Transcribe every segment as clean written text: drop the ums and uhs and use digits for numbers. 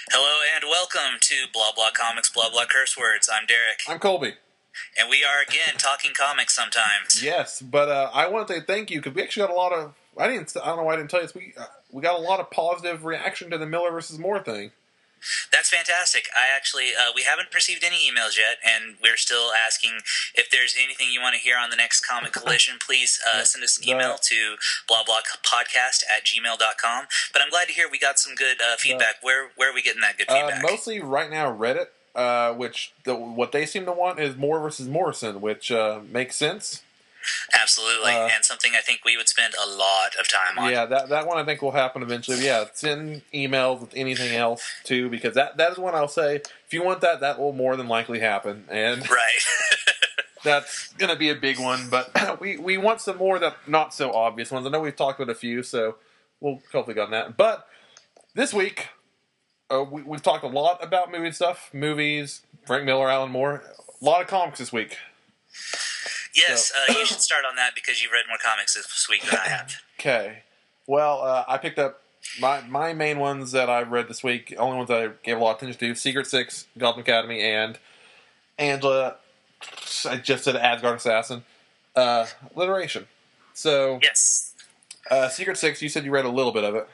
Hello and welcome to Blah Blah Comics, Blah Blah Curse Words. I'm Derek, I'm Colby. and we are again talking comics sometimes. Yes, but I want to say thank you because we actually got a lot of. I don't know why I didn't tell you this. We got a lot of positive reaction to the Miller versus Moore thing. That's fantastic. We haven't received any emails yet, and we're still asking if there's anything you want to hear on the next Comic Collision. Please send us an email to blahblahpodcast@gmail.com. But I'm glad to hear we got some good feedback. Where are we getting that good feedback? Mostly right now Reddit, what they seem to want is Moore versus Morrison, which makes sense. Absolutely, and something I think we would spend a lot of time on. Yeah, that one I think will happen eventually. But yeah, send emails with anything else too, because that is one I'll say. If you want that will more than likely happen, and right. that's going to be a big one. But we want some more that not so obvious ones. I know we've talked about a few, so we'll hopefully get on that. But this week, we've talked a lot about movie stuff, movies, Frank Miller, Alan Moore, a lot of comics this week. Yes, you should start on that because you've read more comics this week than I have. Okay. Well, I picked up my main ones that I've read this week, only ones that I gave a lot of attention to, Secret Six, Gotham Academy, and Angela, I just said Asgard Assassin, Alliteration. So, yes. Secret Six, you said you read a little bit of it.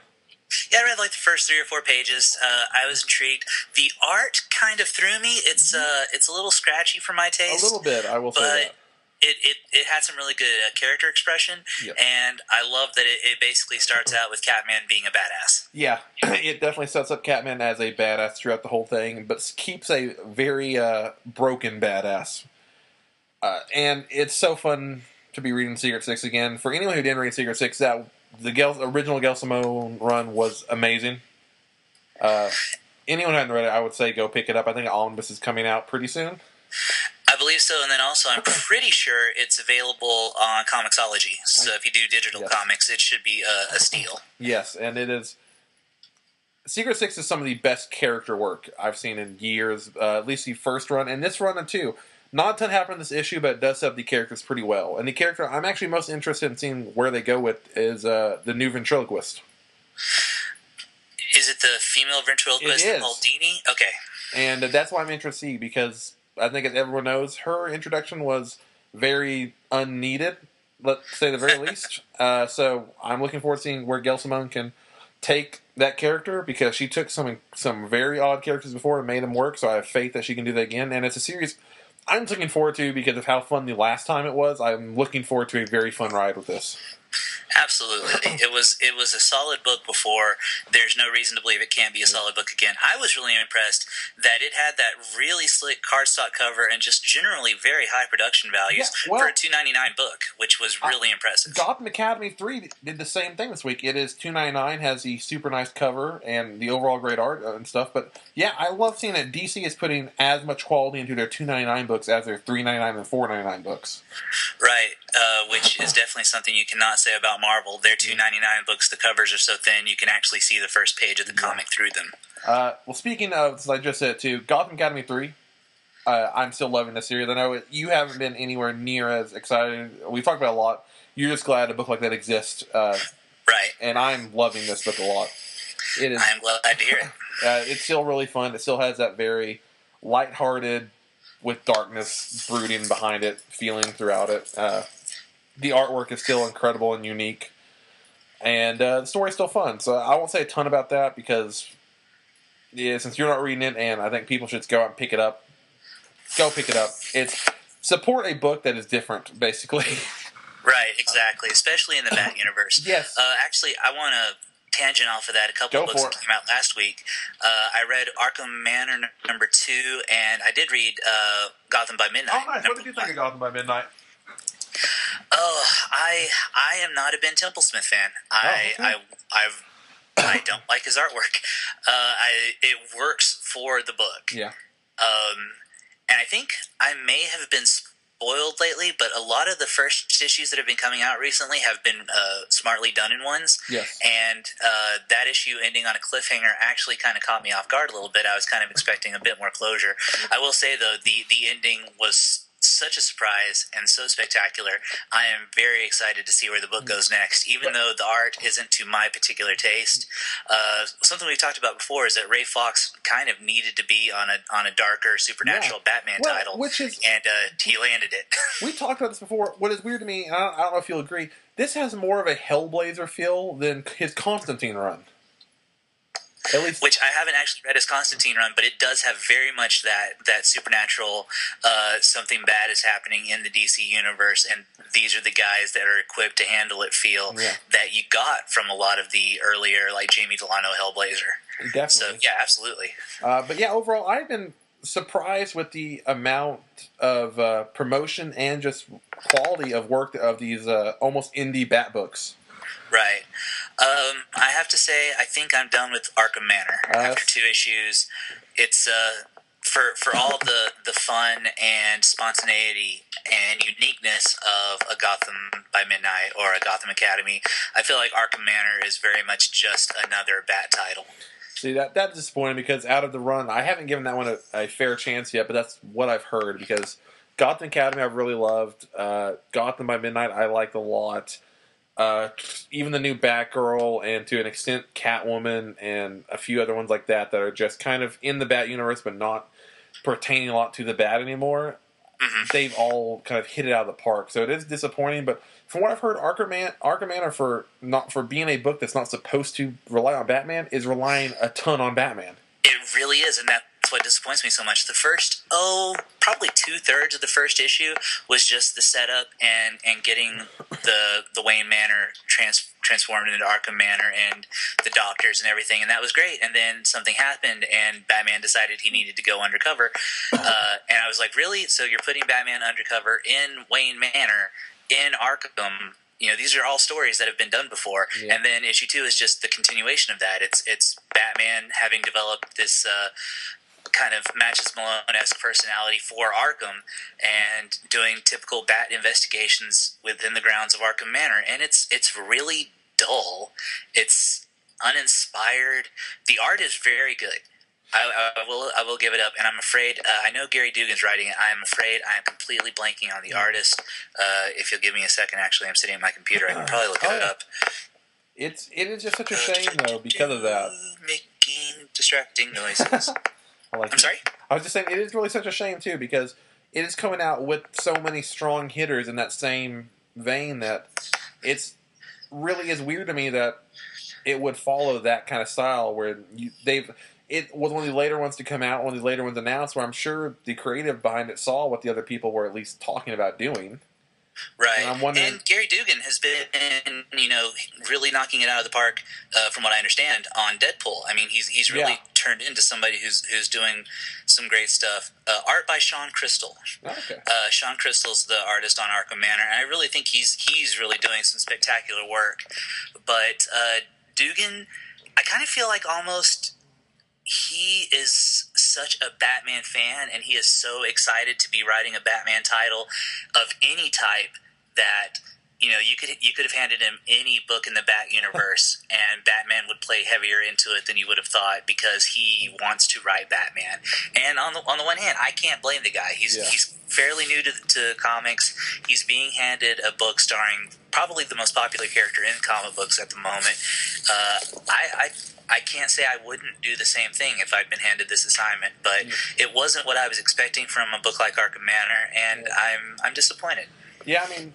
Yeah, I read like the first 3 or 4 pages. I was intrigued. The art kind of threw me. It's a little scratchy for my taste. A little bit, I will say that. It had some really good character expression, Yep. And I love that it basically starts out with Catman being a badass. Yeah, it definitely sets up Catman as a badass throughout the whole thing, but keeps a very broken badass. And it's so fun to be reading Secret Six again. For anyone who didn't read Secret Six, that the original Gail Simone run was amazing. Anyone who hadn't read it, I would say go pick it up. I think Omnibus is coming out pretty soon. I believe so, and then also I'm pretty sure it's available on Comixology. So if you do digital comics, it should be a steal. Yes, and it is. Secret Six is some of the best character work I've seen in years. At least the first run, and this run too. Not a ton happened in this issue, but it does set up the characters pretty well. And the character I'm actually most interested in seeing where they go with is the new ventriloquist. Is it the female ventriloquist, Aldini? Okay. And that's why I'm interested to see, because I think, as everyone knows, her introduction was very unneeded, let's say the very least. So I'm looking forward to seeing where Gail Simone can take that character, because she took some very odd characters before and made them work, so I have faith that she can do that again. And it's a series I'm looking forward to because of how fun the last time it was. I'm looking forward to a very fun ride with this. Absolutely. It was a solid book before. There's no reason to believe it can't be a solid book again. I was really impressed that it had that really slick cardstock cover and just generally very high production values for a $2.99 book, which was really impressive. Gotham Academy 3 did the same thing this week. It is $2.99, has the super nice cover and the overall great art and stuff. But yeah, I love seeing that DC is putting as much quality into their $2.99 books as their $3.99 and $4.99 books. Right, which is definitely something you cannot say about Marvel. Their $2.99 books, the covers are so thin you can actually see the first page of the comic through them. Well, speaking of, as I just said too, Gotham Academy 3, I'm still loving this series. I know you haven't been anywhere near as excited. We've talked about it a lot. You're just glad a book like that exists. Right. And I'm loving this book a lot. I'm glad to hear it. It's still really fun. It still has that very lighthearted, with darkness brooding behind it, feeling throughout it. The artwork is still incredible and unique. And the story's still fun. So I won't say a ton about that because, since you're not reading it, and I think people should go out and pick it up. Go pick it up. It's support a book that is different, basically. Right, exactly. Especially in the Bat universe. Yes. Actually, I want to tangent off of that. A couple of books that came out last week. I read Arkham Manor #2, and I did read Gotham by Midnight. Oh, nice. What did you think of Gotham by Midnight? Oh, I am not a Ben Templesmith fan. I don't like his artwork. It works for the book. Yeah. And I think I may have been spoiled lately, but a lot of the first issues that have been coming out recently have been smartly done in ones. Yes. And that issue ending on a cliffhanger actually kind of caught me off guard a little bit. I was kind of expecting a bit more closure. I will say, though, the ending was such a surprise and so spectacular. I am very excited to see where the book goes next, even though the art isn't to my particular taste. Something we've talked about before is that Ray Fox kind of needed to be on a darker supernatural Batman title, which is, and he landed it. We talked about this before. What is weird to me, I don't know if you'll agree, this has more of a Hellblazer feel than his Constantine run. At least, which I haven't actually read his Constantine run, but it does have very much that supernatural, something bad is happening in the DC universe, and these are the guys that are equipped to handle it feel that you got from a lot of the earlier, like Jamie Delano Hellblazer. Definitely. So, yeah, absolutely. But yeah, overall, I've been surprised with the amount of promotion and just quality of work of these almost indie Bat books. Right. I have to say, I think I'm done with Arkham Manor after 2 issues. It's for all the fun and spontaneity and uniqueness of a Gotham by Midnight or a Gotham Academy. I feel like Arkham Manor is very much just another Bat title. See, that's disappointing because out of the run, I haven't given that one a fair chance yet, but that's what I've heard because Gotham Academy I've really loved. Gotham by Midnight I liked a lot. Even the new Batgirl and to an extent Catwoman and a few other ones like that are just kind of in the Bat universe but not pertaining a lot to the Bat anymore. They've all kind of hit it out of the park, so it is disappointing. But from what I've heard, Arkham Manor for being a book that's not supposed to rely on Batman is relying a ton on Batman. It really is, and that's what disappoints me so much. The first, probably 2/3 of the first issue was just the setup and getting the Wayne Manor transformed into Arkham Manor and the doctors and everything, and that was great. And then something happened, and Batman decided he needed to go undercover. And I was like, really? So you're putting Batman undercover in Wayne Manor in Arkham? You know, these are all stories that have been done before. Yeah. And then issue 2 is just the continuation of that. It's Batman having developed this kind of Matches Malone-esque personality for Arkham and doing typical Bat investigations within the grounds of Arkham Manor. And it's really dull. It's uninspired. The art is very good. I will give it up, and I'm afraid, I know Gary Dugan's writing it. I'm afraid I am completely blanking on the artist. If you'll give me a second, actually, I'm sitting at my computer. I can probably look it up. It is just such a shame, though, because of that. Making distracting noises. I'm sorry? I was just saying, it is really such a shame, too, because it is coming out with so many strong hitters in that same vein that it's really is weird to me that it would follow that kind of style where it was one of the later ones to come out, one of the later ones announced, where I'm sure the creative behind it saw what the other people were at least talking about doing. Right. And Gary Dugan has been, really knocking it out of the park, from what I understand, on Deadpool. I mean, he's really turned into somebody who's doing some great stuff. Art by Sean Crystal. Okay. Sean Crystal's the artist on Arkham Manor, and I really think he's really doing some spectacular work. But Dugan, I kind of feel like almost he is such a Batman fan, and he is so excited to be writing a Batman title of any type that you could have handed him any book in the Bat universe, and Batman would play heavier into it than you would have thought because he wants to write Batman. And on the one hand, I can't blame the guy. He's fairly new to comics. He's being handed a book starring probably the most popular character in comic books at the moment. I can't say I wouldn't do the same thing if I'd been handed this assignment, but it wasn't what I was expecting from a book like Arkham Manor, and I'm disappointed. Yeah, I mean,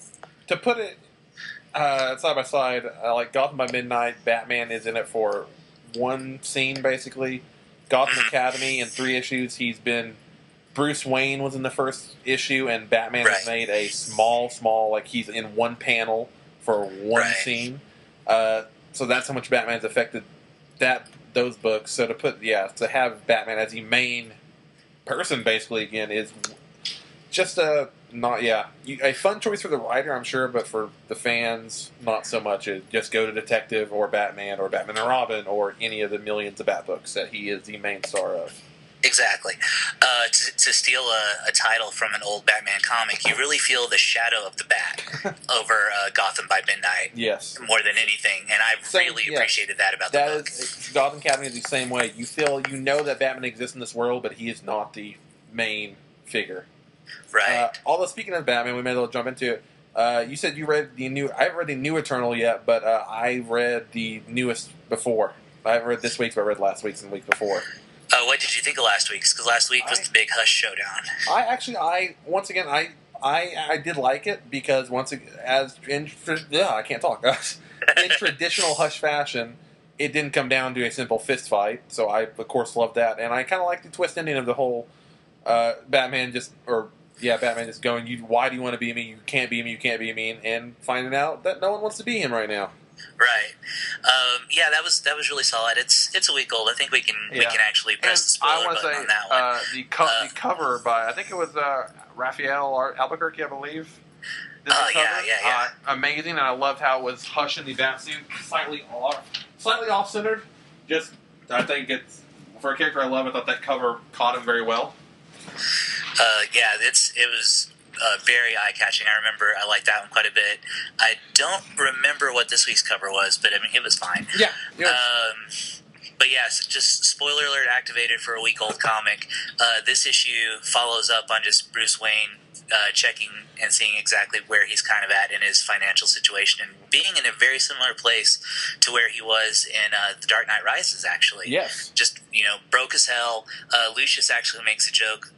to put it side by side, like Gotham by Midnight, Batman is in it for one scene, basically. Gotham Academy, in 3 issues, he's been... Bruce Wayne was in the first issue, and Batman has made a small, like he's in one panel for one scene. So that's how much Batman's affected those books. So to have Batman as the main person basically again is just a fun choice for the writer, I'm sure, but for the fans, not so much. Just go to Detective or Batman and Robin or any of the millions of Bat books that he is the main star of. Exactly. To steal a title from an old Batman comic, you really feel the shadow of the Bat over Gotham by Midnight. Yes. More than anything, and I really appreciated that about the book. Gotham Academy is the same way. You know that Batman exists in this world, but he is not the main figure. Right. Although speaking of Batman, we may as well jump into it. You said you read the new. I haven't read the new Eternal yet, but I read the newest before. I haven't read this week's, but I read last week's and the week before. What did you think of last week's? Because last week was the big Hush showdown. Once again, I did like it because I can't talk. In traditional Hush fashion, it didn't come down to a simple fist fight. So I of course loved that, and I kind of like the twist ending of the whole Batman just going. Why do you want to be me? You can't be me. You can't be me, and finding out that no one wants to be him right now. Right. That was really solid. It's a week old. I think we can actually press the spoiler button on that one. The cover by I think it was Raphael Albuquerque, I believe. Amazing, and I loved how it was Hush in the batsuit, slightly off centered. Just I think it's for a character I love. I thought that cover caught him very well. It was very eye-catching. I remember I liked that one quite a bit. I don't remember what this week's cover was, but I mean, it was fine. Yeah. But yes, just spoiler alert activated for a week-old comic. This issue follows up on just Bruce Wayne checking and seeing exactly where he's kind of at in his financial situation and being in a very similar place to where he was in The Dark Knight Rises, actually. Yes. Just, broke as hell. Lucius actually makes a joke.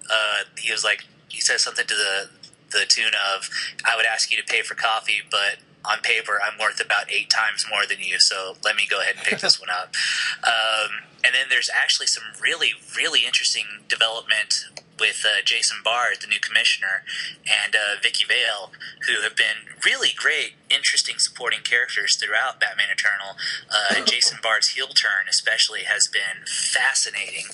He says something to the tune of, I would ask you to pay for coffee, but on paper, I'm worth about 8 times more than you, so let me go ahead and pick this one up. And then there's actually some really, really interesting development with Jason Bard, the new commissioner, and Vicky Vale, who have been really great, interesting supporting characters throughout Batman Eternal. Jason Bard's heel turn especially has been fascinating,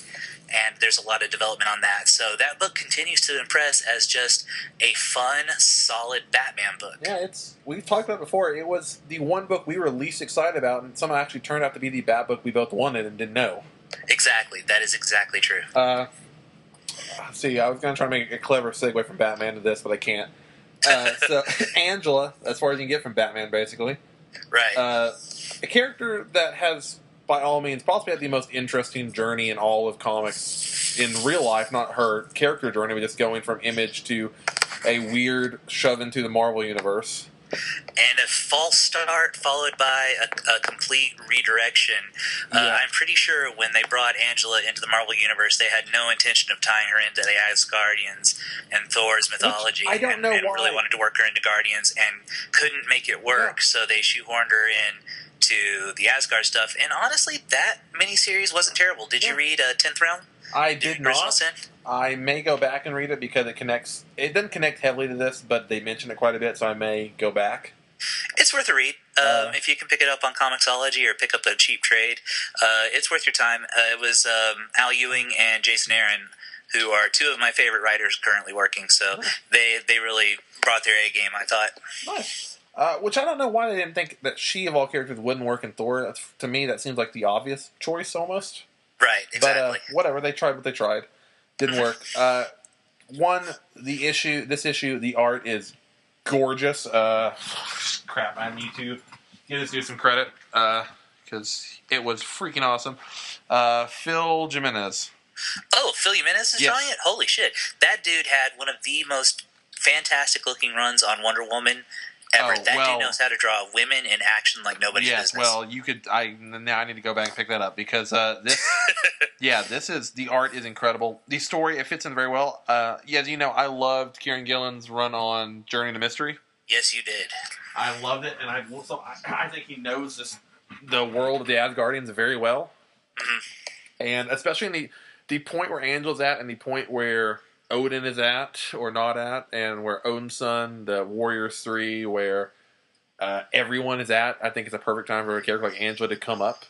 and there's a lot of development on that. So that book continues to impress as just a fun, solid Batman book. Yeah, we've talked about it before. It was the one book we were least excited about, and somehow actually turned out to be the Bat book we both wanted and didn't know. Exactly. That is exactly true. See, I was going to try to make a clever segue from Batman to this, but I can't. So, Angela, as far as you can get from Batman, basically. Right. A character that has, by all means, possibly had the most interesting journey in all of comics in real life, not her character journey, but just going from Image to a weird shove into the Marvel Universe. And a false start followed by a complete redirection. I'm pretty sure when they brought Angela into the Marvel Universe, they had no intention of tying her into the Asgardians and Thor's mythology. I don't know why. Really wanted to work her into Guardians and couldn't make it work, so they shoehorned her in to the Asgard stuff. And honestly, that miniseries wasn't terrible. Did you read 10th Realm? I did not. Sin? I may go back and read it because it doesn't connect heavily to this, but they mention it quite a bit, so I may go back. It's worth a read. If you can pick it up on Comixology or pick up a cheap trade, it's worth your time. It was Al Ewing and Jason Aaron, who are 2 of my favorite writers currently working, so they really brought their A game, I thought. Nice. Which I don't know why they didn't think that she, of all characters, wouldn't work in Thor. To me, that seems like the obvious choice, almost. Right, exactly. But whatever, they tried what they tried. Didn't work. This issue, the art is gorgeous. Crap, I need to give this dude some credit because it was freaking awesome. Phil Jimenez. Oh, Phil Jimenez is drawing it? Holy shit. That dude had one of the most fantastic looking runs on Wonder Woman ever. Dude knows how to draw women in action like nobody's business. Well, you could. Now I need to go back and pick that up because this. The art is incredible. The story, it fits in very well. As you know, I loved Kieran Gillen's run on Journey to Mystery. Yes, you did. I loved it, and I think he knows the world of the Asgardians very well, and especially in the point where Angel's at, and the point where Odin is at or not at, and where Odin's son, the Warriors 3, where everyone is at. I think it's a perfect time for a character like Angela to come up.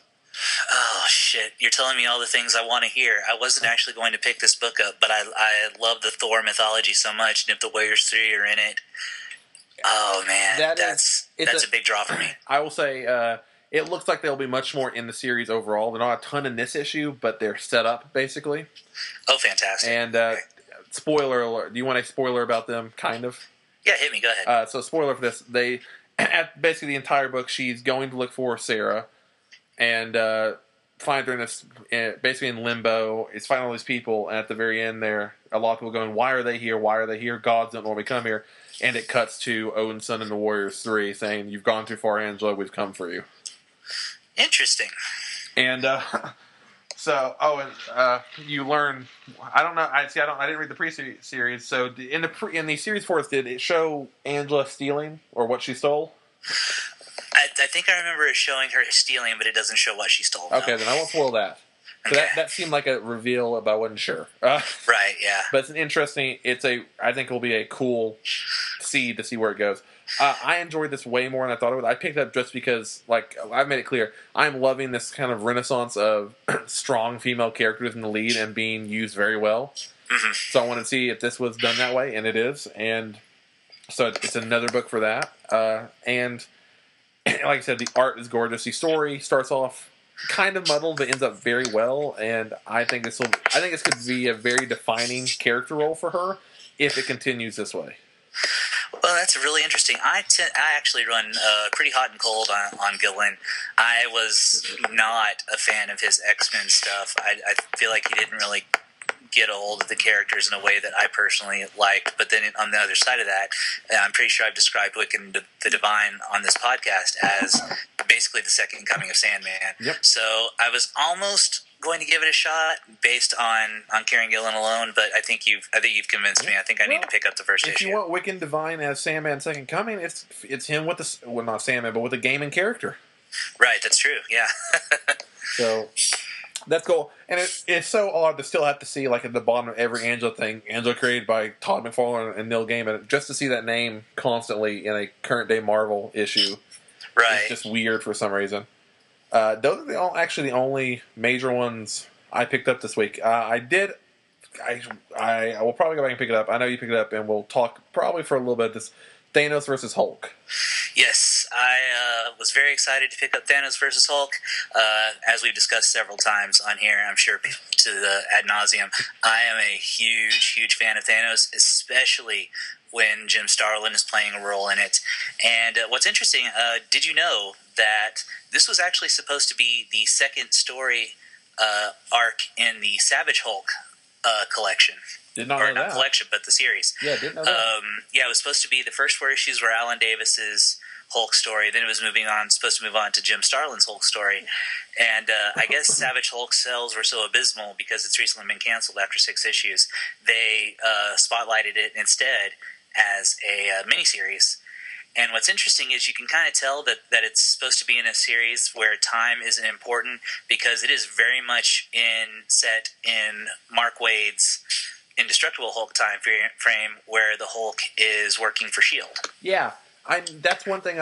Oh, shit. You're telling me all the things I want to hear. I wasn't actually going to pick this book up, but I love the Thor mythology so much, and if the Warriors 3 are in it, oh, man, that's a big draw for me. I will say, it looks like there'll be much more in the series overall. There's not a ton in this issue, but they're set up, basically. Oh, fantastic. And spoiler alert. Do you want a spoiler about them, kind of? Yeah, hit me. Go ahead. So spoiler for this. At basically the entire book, she's going to look for Sarah, and finds her in this, basically in limbo. It's fighting all these people, and at the very end there, a lot of people going, why are they here? Why are they here? Gods don't normally come here. And it cuts to Odin's son and the Warriors 3 saying, you've gone too far, Angela, we've come for you. Interesting. And you learn. I don't know. I didn't read the pre-series. So in the series 4, did it show Angela stealing or what she stole? I think I remember it showing her stealing, but it doesn't show what she stole. Okay, then I won't spoil that. So okay. that seemed like a reveal, but I wasn't sure. Right. Yeah. But it's an interesting. I think it will be a cool seed to see where it goes. I enjoyed this way more than I thought it would. I picked it up just because, like, I've made it clear, I'm loving this kind of renaissance of strong female characters in the lead and being used very well. Mm-hmm. So I wanted to see if this was done that way, and it is. And so it's another book for that. And like I said, the art is gorgeous. The story starts off kind of muddled, but ends up very well. And I think this could be a very defining character role for her if it continues this way. Well, that's really interesting. I actually run pretty hot and cold on Gillen. I was not a fan of his X-Men stuff. I feel like he didn't really get a hold of the characters in a way that I personally liked. But then on the other side of that, I'm pretty sure I've described Wiccan the Divine on this podcast as basically the second coming of Sandman. Yep. So I was almost going to give it a shot based on Kieran Gillen alone, but I think you've convinced me. I think I need to pick up the first issue. If you want Wiccan Divine as Sandman's second coming, it's him with not Sandman, but with a gaming character. Right, that's true. Yeah. So that's cool, and it's so odd to still have to see, like, at the bottom of every Angela thing, Angela created by Todd McFarlane and Neil Gaiman, just to see that name constantly in a current day Marvel issue. Right. It's just weird for some reason. Those are actually the only major ones I picked up this week. I will probably go back and pick it up. I know you picked it up, and we'll talk probably for a little bit this Thanos versus Hulk. Yes, I was very excited to pick up Thanos versus Hulk. As we've discussed several times on here, I'm sure to the ad nauseum, I am a huge, huge fan of Thanos, especially when Jim Starlin is playing a role in it. And what's interesting, did you know that this was actually supposed to be the second story arc in the Savage Hulk collection? Did not know that. Or not collection, but the series. Yeah, didn't know that. Yeah, it was supposed to be the first 4 issues were Alan Davis's Hulk story. Then it was supposed to move on to Jim Starlin's Hulk story. And I guess Savage Hulk sales were so abysmal because it's recently been canceled after 6 issues. They spotlighted it instead as a miniseries. And what's interesting is you can kind of tell that it's supposed to be in a series where time isn't important because it is very much set in Mark Waid's Indestructible Hulk time frame where the Hulk is working for S.H.I.E.L.D. Yeah, that's one thing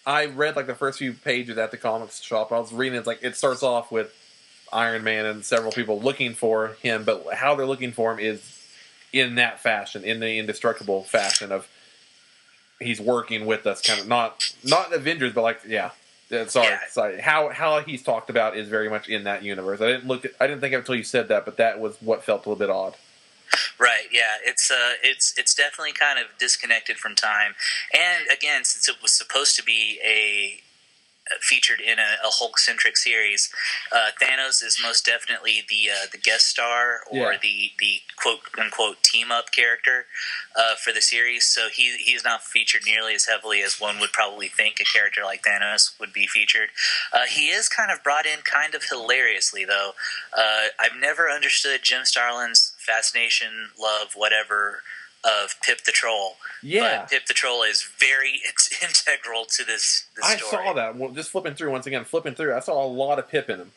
I read, like, the first few pages at the comics shop. I was reading it's like it starts off with Iron Man and several people looking for him, but how they're looking for him is in that fashion, in the Indestructible fashion of he's working with us, kind of not Avengers, but like sorry. How he's talked about is very much in that universe. I didn't think of it until you said that, but that was what felt a little bit odd. Right, yeah, it's definitely kind of disconnected from time, and again, since it was supposed to be featured in a Hulk-centric series, Thanos is most definitely the guest star or the quote-unquote team-up character for the series, so he's not featured nearly as heavily as one would probably think a character like Thanos would be featured. He is kind of brought in kind of hilariously, though. I've never understood Jim Starlin's fascination, love, whatever, of Pip the Troll. Yeah. But Pip the Troll is it's integral to this story. I saw that. Well, just flipping through, I saw a lot of Pip in him.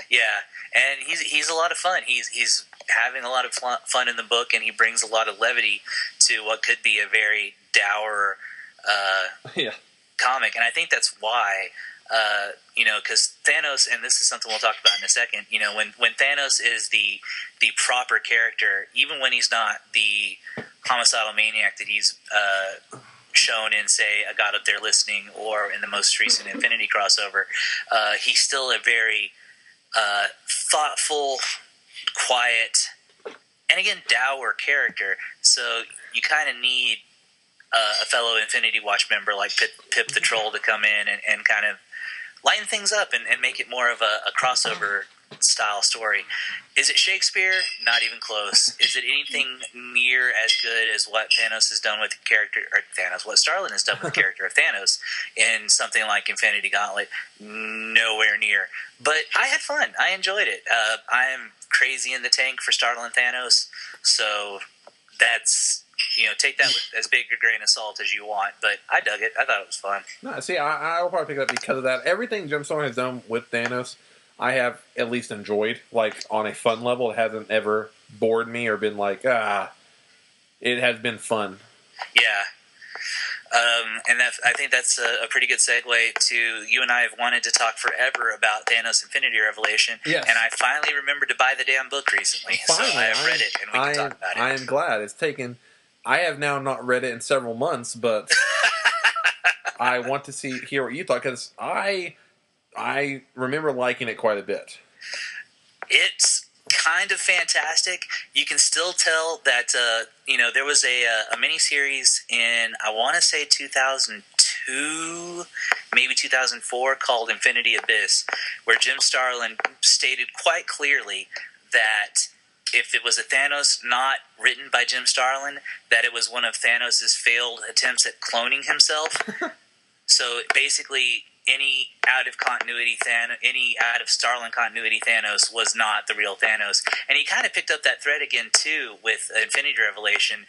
Yeah, and he's a lot of fun. He's having a lot of fun in the book, and he brings a lot of levity to what could be a very dour comic. And I think that's why, because Thanos, and this is something we'll talk about in a second, when Thanos is the proper character, even when he's not the homicidal maniac that he's shown in, say, A God Up There Listening or in the most recent Infinity crossover, he's still a very thoughtful, quiet, and again, dour character. So you kind of need a fellow Infinity Watch member like Pip the Troll to come in and kind of lighten things up and make it more of a crossover style story. Is it Shakespeare? Not even close. Is it anything near as good as what Thanos has done with the character, or Thanos, what Starlin has done with the character of Thanos in something like Infinity Gauntlet? Nowhere near. But I had fun. I enjoyed it. I am crazy in the tank for Starlin Thanos, so that's, take that with as big a grain of salt as you want. But I dug it. I thought it was fun. No, see, I will probably pick it up because of that. Everything Jim Storm has done with Thanos, I have at least enjoyed, like, on a fun level. It hasn't ever bored me or been like, it has been fun. Yeah. And I think that's a pretty good segue to, you and I have wanted to talk forever about Thanos Infinity Revelation, yes. And I finally remembered to buy the damn book recently, finally, so I have read it, and we can talk about it. I am glad. It's taken... I have now not read it in several months, but I want to hear what you thought, because I remember liking it quite a bit. It's kind of fantastic. You can still tell that there was a miniseries in, I want to say 2002, maybe 2004, called Infinity Abyss, where Jim Starlin stated quite clearly that if it was a Thanos not written by Jim Starlin, that it was one of Thanos' failed attempts at cloning himself. So basically, any out of Starlin continuity Thanos was not the real Thanos. And he kind of picked up that thread again too with Infinity Revelation.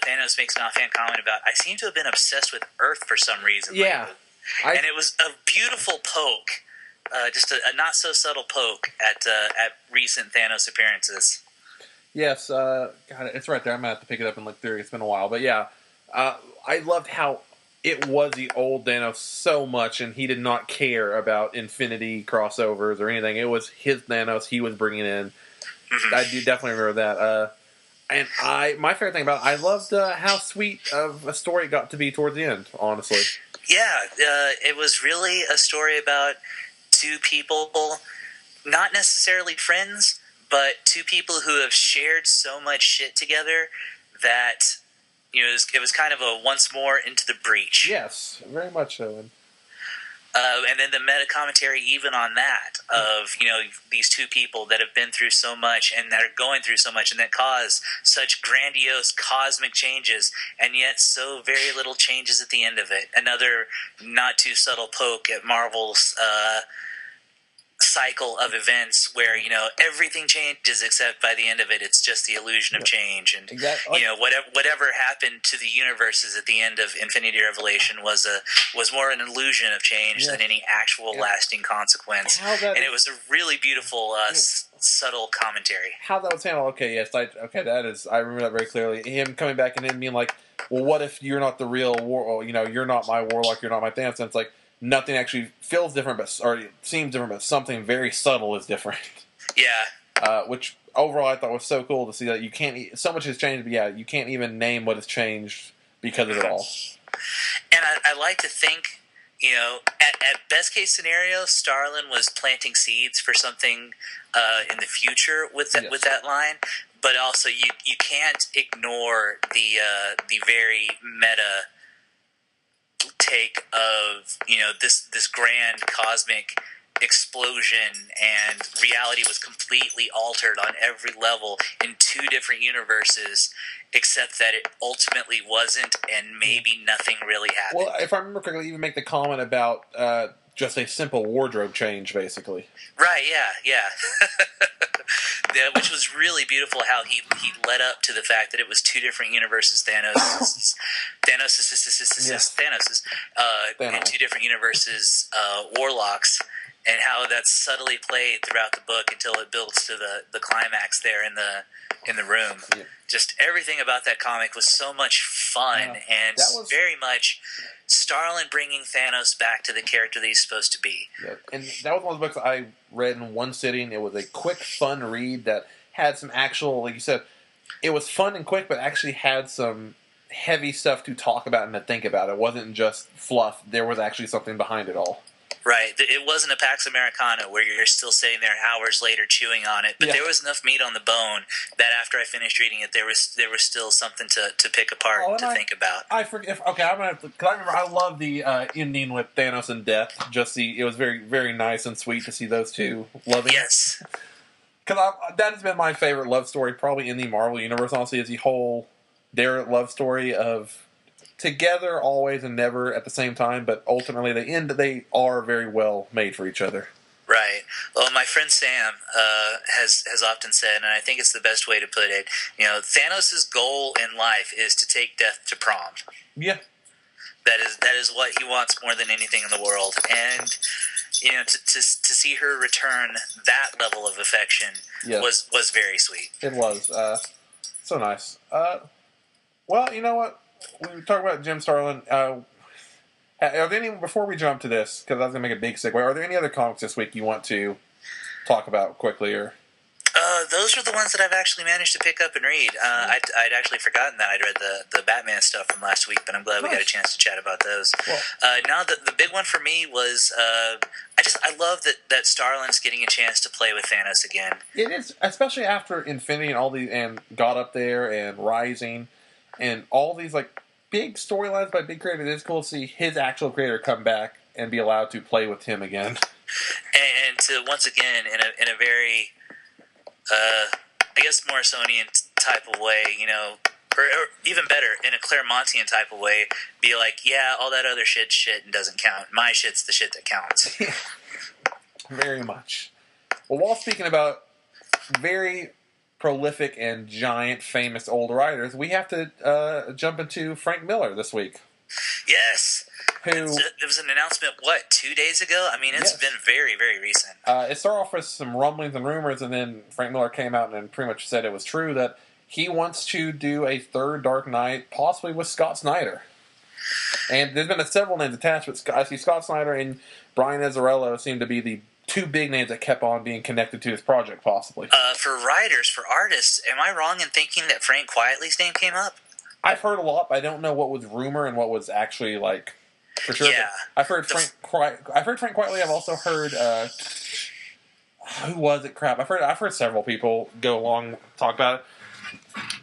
Thanos makes an offhand comment about, I seem to have been obsessed with Earth for some reason. Yeah, and it was a beautiful poke, just a not so subtle poke at recent Thanos appearances. Yes, God, it's right there. I'm gonna have to pick it up and look through. It's been a while, but yeah, I loved how it was the old Thanos so much, and he did not care about Infinity crossovers or anything. It was his Thanos he was bringing in. Mm-hmm. I do definitely remember that. And my favorite thing about it, I loved how sweet of a story it got to be towards the end. Honestly, yeah, it was really a story about two people, not necessarily friends, but two people who have shared so much shit together that, it was kind of a once more into the breach. Yes, very much so. And then the meta commentary even on that of, these two people that have been through so much and that are going through so much and that cause such grandiose cosmic changes, and yet so very little changes at the end of it. Another not too subtle poke at Marvel's cycle of events where everything changes except by the end of it it's just the illusion of change, and exactly. Whatever happened to the universes at the end of Infinity Revelation was more an illusion of change than any actual lasting consequence, and it was a really beautiful subtle commentary. How that was handled, I remember that very clearly. Him coming back and then being like, well, what if you're not the real you're not my Warlock, you're not my Thanos, and it's like nothing actually feels different, or it seems different, but something very subtle is different. Yeah. Which overall I thought was so cool to see that you can't. So much has changed, but you can't even name what has changed because of it all. And I like to think, at best case scenario, Starlin was planting seeds for something in the future with that line. But also, you can't ignore the very meta take of this grand cosmic explosion, and reality was completely altered on every level in two different universes, except that it ultimately wasn't, and maybe nothing really happened. Well, if I remember correctly, you even make the comment about just a simple wardrobe change, basically. Right, yeah. Which was really beautiful how he led up to the fact that it was two different universes, Thanos, and two different universes, Warlocks, and how that's subtly played throughout the book until it builds to the climax there in the room. Yeah. Just everything about that comic was so much fun, and very much Starlin bringing Thanos back to the character that he's supposed to be. Yeah. And that was one of the books I read in one sitting. It was a quick, fun read that had some actual, like you said, it was fun and quick, but actually had some heavy stuff to talk about and to think about. It wasn't just fluff. There was actually something behind it all. Right. It wasn't a Pax Americana where you're still sitting there hours later chewing on it, but Yeah. there was enough meat on the bone that after I finished reading it, there was still something to pick apart to think about. I forget. Okay, I'm gonna have to, because I remember I love the ending with Thanos and Death. It was very, very nice and sweet to see those two loving. Yes. Because that has been my favorite love story, probably in the Marvel universe. Honestly, is the whole their love story of together always and never at the same time, but ultimately they are very well made for each other. Right. Well, my friend Sam has often said, and I think it's the best way to put it, Thanos' goal in life is to take death to prom. Yeah. That is what he wants more than anything in the world. And, to see her return that level of affection was very sweet. It was. So nice. Well, you know what? We talk about Jim Starlin. Are there any, before we jump to this, because I was going to make a big segue, are there any other comics this week you want to talk about quickly? Or those are the ones that I've actually managed to pick up and read. I'd actually forgotten that I'd read the Batman stuff from last week, but I'm glad we got a chance to chat about those. Well, now, the big one for me was I love that Starlin's getting a chance to play with Thanos again. It is, especially after Infinity and Got Up There and Rising and all these like big storylines by big creators. It is cool to see his actual creator come back and be allowed to play with him again. And to once again in a very I guess Morrisonian type of way, or even better, in a Claremontian type of way, be like, yeah, all that other shit and doesn't count. My shit's the shit that counts. Very much. Well, while speaking about very prolific and giant famous old writers, we have to jump into Frank Miller this week. Yes. It was an announcement, 2 days ago? I mean, it's been very, very recent. It started off with some rumblings and rumors, and then Frank Miller came out and pretty much said it was true that he wants to do a third Dark Knight, possibly with Scott Snyder. And there's been several names attached, but I see Scott Snyder and Brian Azzarello seem to be the two big names that kept on being connected to this project, possibly. For writers, for artists, am I wrong in thinking that Frank Quietly's name came up? I've heard a lot, but I don't know what was rumor and what was actually like for sure. Yeah, I've heard Frank Quietly. I've also heard who was it? Crap, I've heard several people go along talk about it.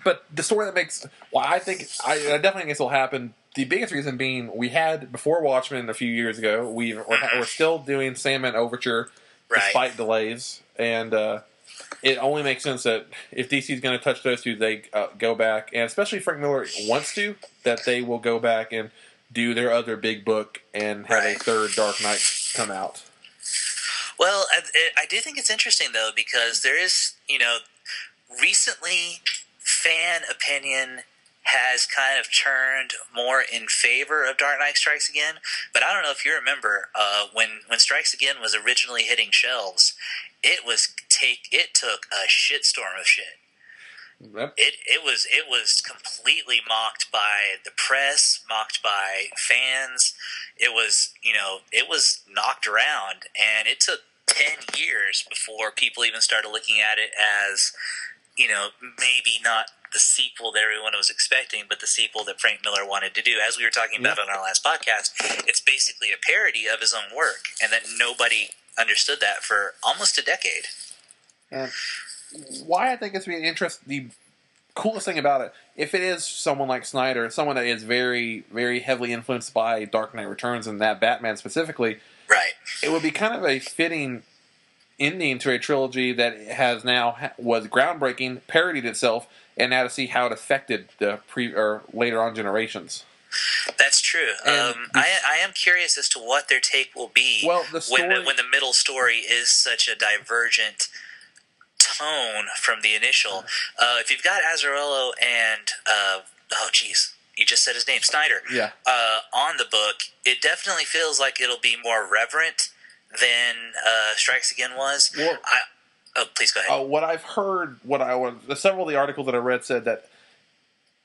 But the story that makes I definitely think this will happen. The biggest reason being we had before Watchmen a few years ago. We're still doing Sandman Overture despite delays, and it only makes sense that if DC is going to touch those two, they go back, and especially Frank Miller wants to, that they will go back and do their other big book and have a third Dark Knight come out. Well, I do think it's interesting, though, because there is, recently fan opinion has kind of turned more in favor of Dark Knight Strikes Again. But I don't know if you remember when Strikes Again was originally hitting shelves, it took a shitstorm of shit. Yep. It was completely mocked by the press, mocked by fans. It was knocked around, and it took 10 years before people even started looking at it as, maybe not the sequel that everyone was expecting, but the sequel that Frank Miller wanted to do. As we were talking about on our last podcast, it's basically a parody of his own work, and that nobody understood that for almost a decade. And why I think it's really interesting, the coolest thing about it, if it is someone like Snyder, someone that is very, very heavily influenced by Dark Knight Returns and that Batman specifically, right? It would be kind of a fitting ending to a trilogy that was groundbreaking, parodied itself, and now to see how it affected the later on generations. That's true. I am curious as to what their take will be when the middle story is such a divergent tone from the initial. If you've got Azzarello and you just said his name, Snyder, on the book, it definitely feels like it'll be more reverent than Strikes Again was. Well, please go ahead. What I've heard, several of the articles that I read said that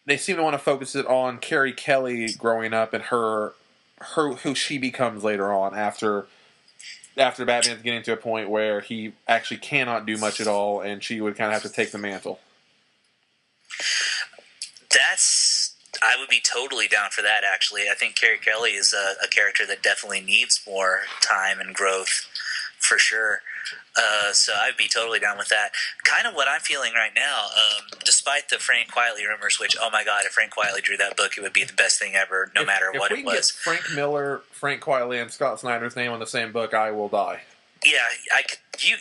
they seem to want to focus it on Carrie Kelly growing up and her who she becomes later on after Batman's getting to a point where he actually cannot do much at all, and she would kind of have to take the mantle. I would be totally down for that, actually. I think Carrie Kelly is a character that definitely needs more time and growth, for sure. So I'd be totally down with that. Kind of what I'm feeling right now, despite the Frank Quietly rumors, which, oh my god, if Frank Quietly drew that book, it would be the best thing ever, no matter what it If we can get was. Frank Miller, Frank Quietly, and Scott Snyder's name on the same book, I will die. Yeah,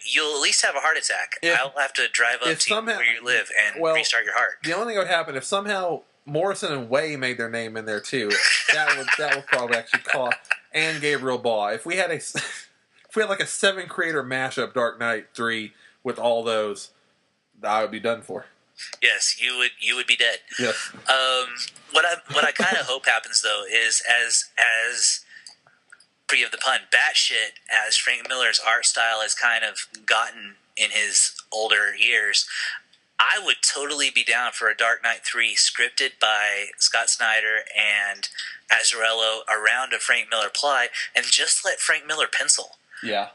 you'll at least have a heart attack. I'll have to drive up to where you live and restart your heart. The only thing that would happen if somehow Morrison and Way made their name in there too, that would probably actually cost. And Gabriel Baugh. If we had like a 7-creator mashup Dark Knight 3 with all those, I would be done for. Yes, you would be dead. Yes. What I kind of hope happens though is as forgive the pun, batshit as Frank Miller's art style has kind of gotten in his older years, I would totally be down for a Dark Knight 3 scripted by Scott Snyder and Azzarello around a Frank Miller plot, and just let Frank Miller pencil. Yeah.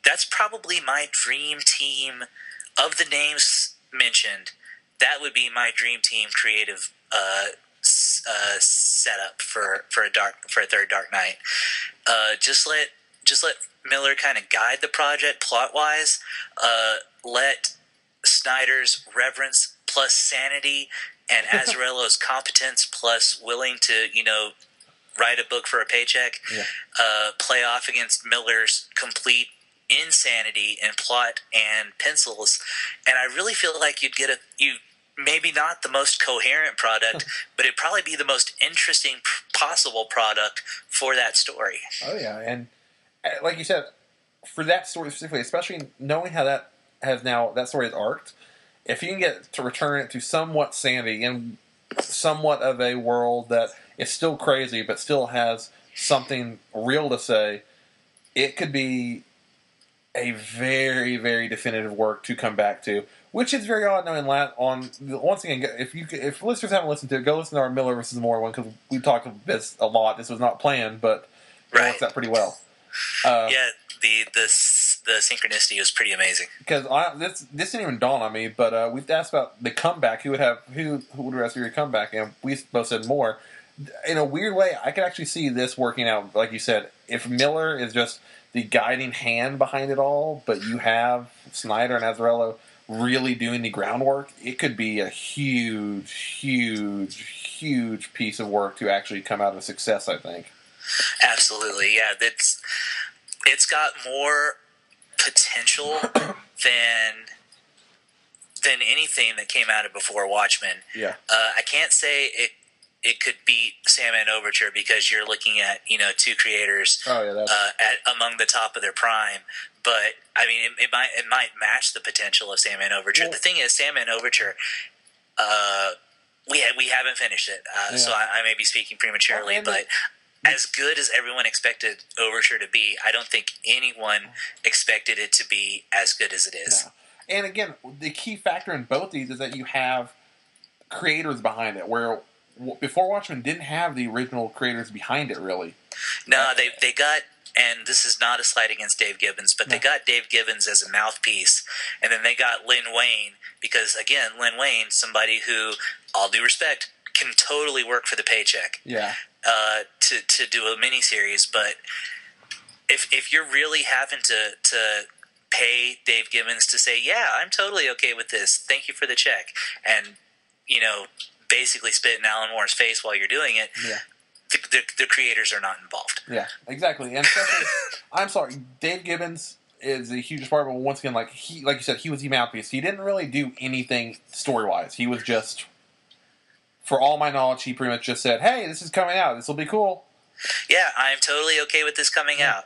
That's probably my dream team of the names mentioned. That would be my dream team creative setup for a third Dark Knight. Just let Miller kind of guide the project plot wise. Let Snyder's reverence plus sanity and Azzarello's competence plus willing to write a book for a paycheck play off against Miller's complete insanity in plot and pencils, and I really feel like you'd get maybe not the most coherent product, but it'd probably be the most interesting possible product for that story. Oh yeah, and like you said, for that story specifically, especially knowing how that story is arced, if you can get to return it to somewhat sanity and somewhat of a world that is still crazy but still has something real to say, it could be a very, very definitive work to come back to. Which is very odd knowing once again, if listeners haven't listened to it, go listen to our Miller versus Moore one, because we talked this a lot. This was not planned, but it works out pretty well. The synchronicity was pretty amazing. Because this didn't even dawn on me, but we've asked about the comeback. Who would rest your comeback? And we both said Moore. In a weird way, I could actually see this working out. Like you said, if Miller is just the guiding hand behind it all, but you have Snyder and Azzarello really doing the groundwork, it could be a huge, huge, huge piece of work to actually come out of a success, I think. Absolutely, yeah. It's got more potential than anything that came out of before Watchmen. Yeah. I can't say it could beat Sandman Overture, because you're looking at two creators among the top of their prime. But I mean, it might match the potential of Sandman Overture. The thing is, Sandman Overture, we haven't finished it, so I may be speaking prematurely. But as good as everyone expected Overture to be, I don't think anyone expected it to be as good as it is. No. And again, the key factor in both these is that you have creators behind it, where before Watchmen didn't have the original creators behind it, really. No, they got, and this is not a slight against Dave Gibbons, but they got Dave Gibbons as a mouthpiece, and then they got Lin Wayne, because, again, Lin Wayne, somebody who, all due respect, can totally work for the paycheck. Yeah. To do a miniseries, but if you're really having to pay Dave Gibbons to say, yeah, I'm totally okay with this, thank you for the check, and basically spit in Alan Moore's face while you're doing it, the creators are not involved. Yeah, exactly. And especially, I'm sorry, Dave Gibbons is a huge part, but once again, like you said, he was the mouthpiece. He didn't really do anything story-wise. He was just, for all my knowledge, he pretty much just said, hey, this is coming out, this will be cool. Yeah, I'm totally okay with this coming out.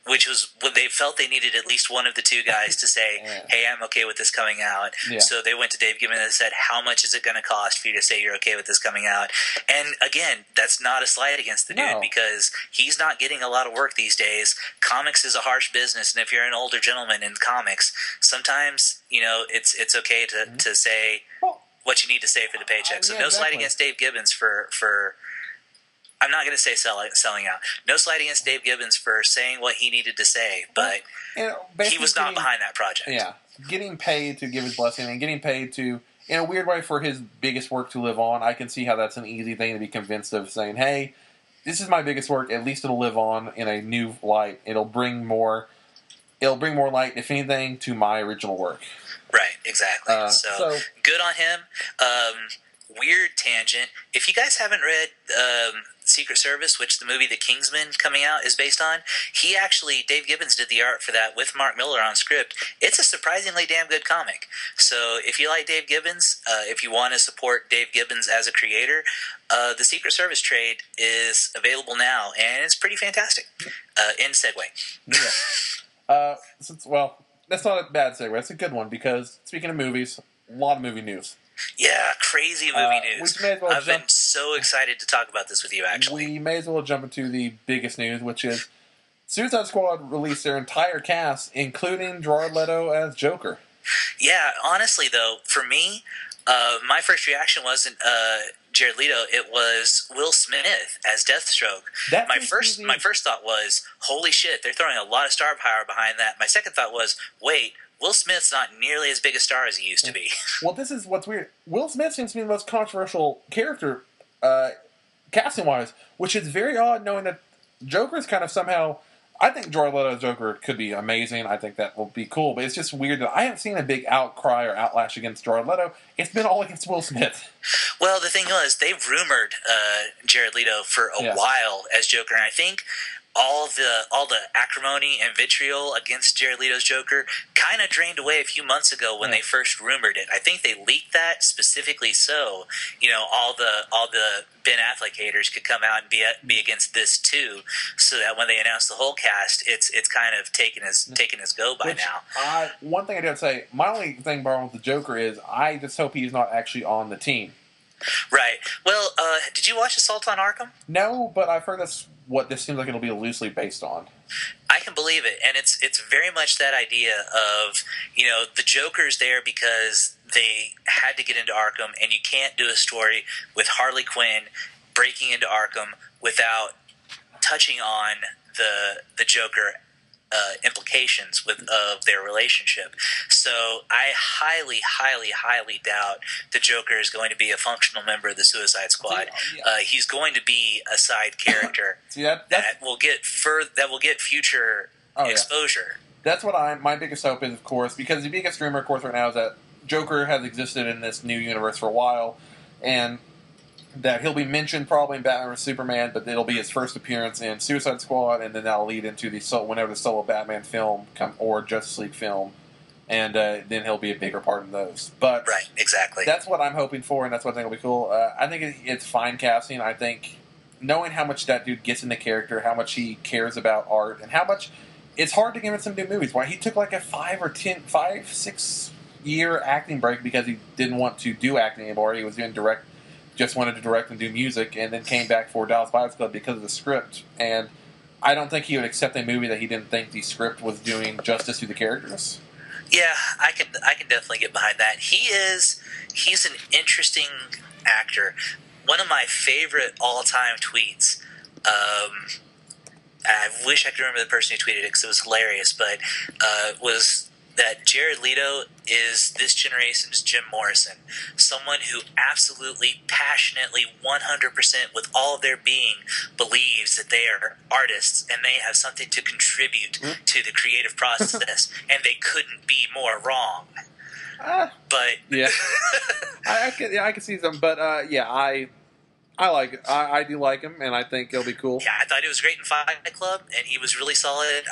Which was what they felt they needed, at least one of the two guys to say, hey, I'm okay with this coming out. Yeah. So they went to Dave Gibbons and said, how much is it going to cost for you to say you're okay with this coming out? And again, that's not a slight against the dude, because he's not getting a lot of work these days. Comics is a harsh business, and if you're an older gentleman in comics, sometimes it's okay to say what you need to say for the paycheck. So no slight against Dave Gibbons for I'm not going to say selling out. No slight against Dave Gibbons for saying what he needed to say, but he was not behind that project. Yeah, getting paid to give his blessing and getting paid to in a weird way, for his biggest work to live on, I can see how that's an easy thing to be convinced of, saying, hey, this is my biggest work, at least it'll live on in a new light. It'll bring more light, if anything, to my original work. Right, exactly. So Good on him. Weird tangent. If you guys haven't read Secret Service, which the movie The Kingsman coming out is based on, Dave Gibbons did the art for that with Mark Miller on script. It's a surprisingly damn good comic. So if you like Dave Gibbons, if you want to support Dave Gibbons as a creator, the Secret Service trade is available now, and it's pretty fantastic. End segue. Yeah. That's not a bad segue. It's a good one because, speaking of movies, a lot of movie news. Yeah, crazy movie news. I've been so excited to talk about this with you, actually. We may as well jump into the biggest news, which is Suicide Squad released their entire cast, including Jared Leto as Joker. Yeah, honestly, though, for me, my first reaction wasn't Jared Leto. It was Will Smith as Deathstroke. My first thought was, holy shit, they're throwing a lot of star power behind that. My second thought was, wait, Will Smith's not nearly as big a star as he used to be. Well, this is what's weird. Will Smith seems to be the most controversial character casting-wise, which is very odd, knowing that Joker's kind of somehow... I think Jared Leto's Joker could be amazing. I think that will be cool, but it's just weird that I haven't seen a big outcry or outlash against Jared Leto. It's been all against Will Smith. Well, the thing was, they've rumored Jared Leto for a while as Joker, and I think all the acrimony and vitriol against Jared Leto's Joker kind of drained away a few months ago when they first rumored it. I think they leaked that specifically so all the Ben Affleck haters could come out and be against this too, so that when they announce the whole cast, it's kind of taken as go by now. One thing I did say, my only thing wrong with the Joker is I just hope he's not actually on the team. Right. Well, did you watch Assault on Arkham? No, but I've heard that's what this seems like it'll be loosely based on. I can believe it, and it's very much that idea of the Joker's there because they had to get into Arkham, and you can't do a story with Harley Quinn breaking into Arkham without touching on the Joker implications of their relationship. So I highly, highly, highly doubt the Joker is going to be a functional member of the Suicide Squad. He's going to be a side character that will get future exposure. That's what my biggest hope is, of course, because the biggest rumor, of course, right now is that Joker has existed in this new universe for a while, and that he'll be mentioned probably in Batman vs Superman, but it'll be his first appearance in Suicide Squad, and then that'll lead into whenever the solo Batman film or Justice League film, and then he'll be a bigger part in those. But right, exactly. That's what I'm hoping for, and that's what I think will be cool. I think it's fine casting. I think knowing how much that dude gets in the character, how much he cares about art, and how much it's hard to give him some new movies. Why he took like a 6 year acting break because he didn't want to do acting anymore. He was doing just wanted to direct and do music, and then came back for Dallas Buyers Club because of the script. And I don't think he would accept a movie that he didn't think the script was doing justice to the characters. Yeah, I can definitely get behind that. He's an interesting actor. One of my favorite all-time tweets, I wish I could remember the person who tweeted it because it was hilarious, but was that Jared Leto is this generation's Jim Morrison, someone who absolutely, passionately, 100% with all of their being believes that they are artists and they have something to contribute to the creative process, and they couldn't be more wrong. But yeah, I can see some, but I do like him, and I think he'll be cool. Yeah, I thought he was great in Fight Club, and he was really solid.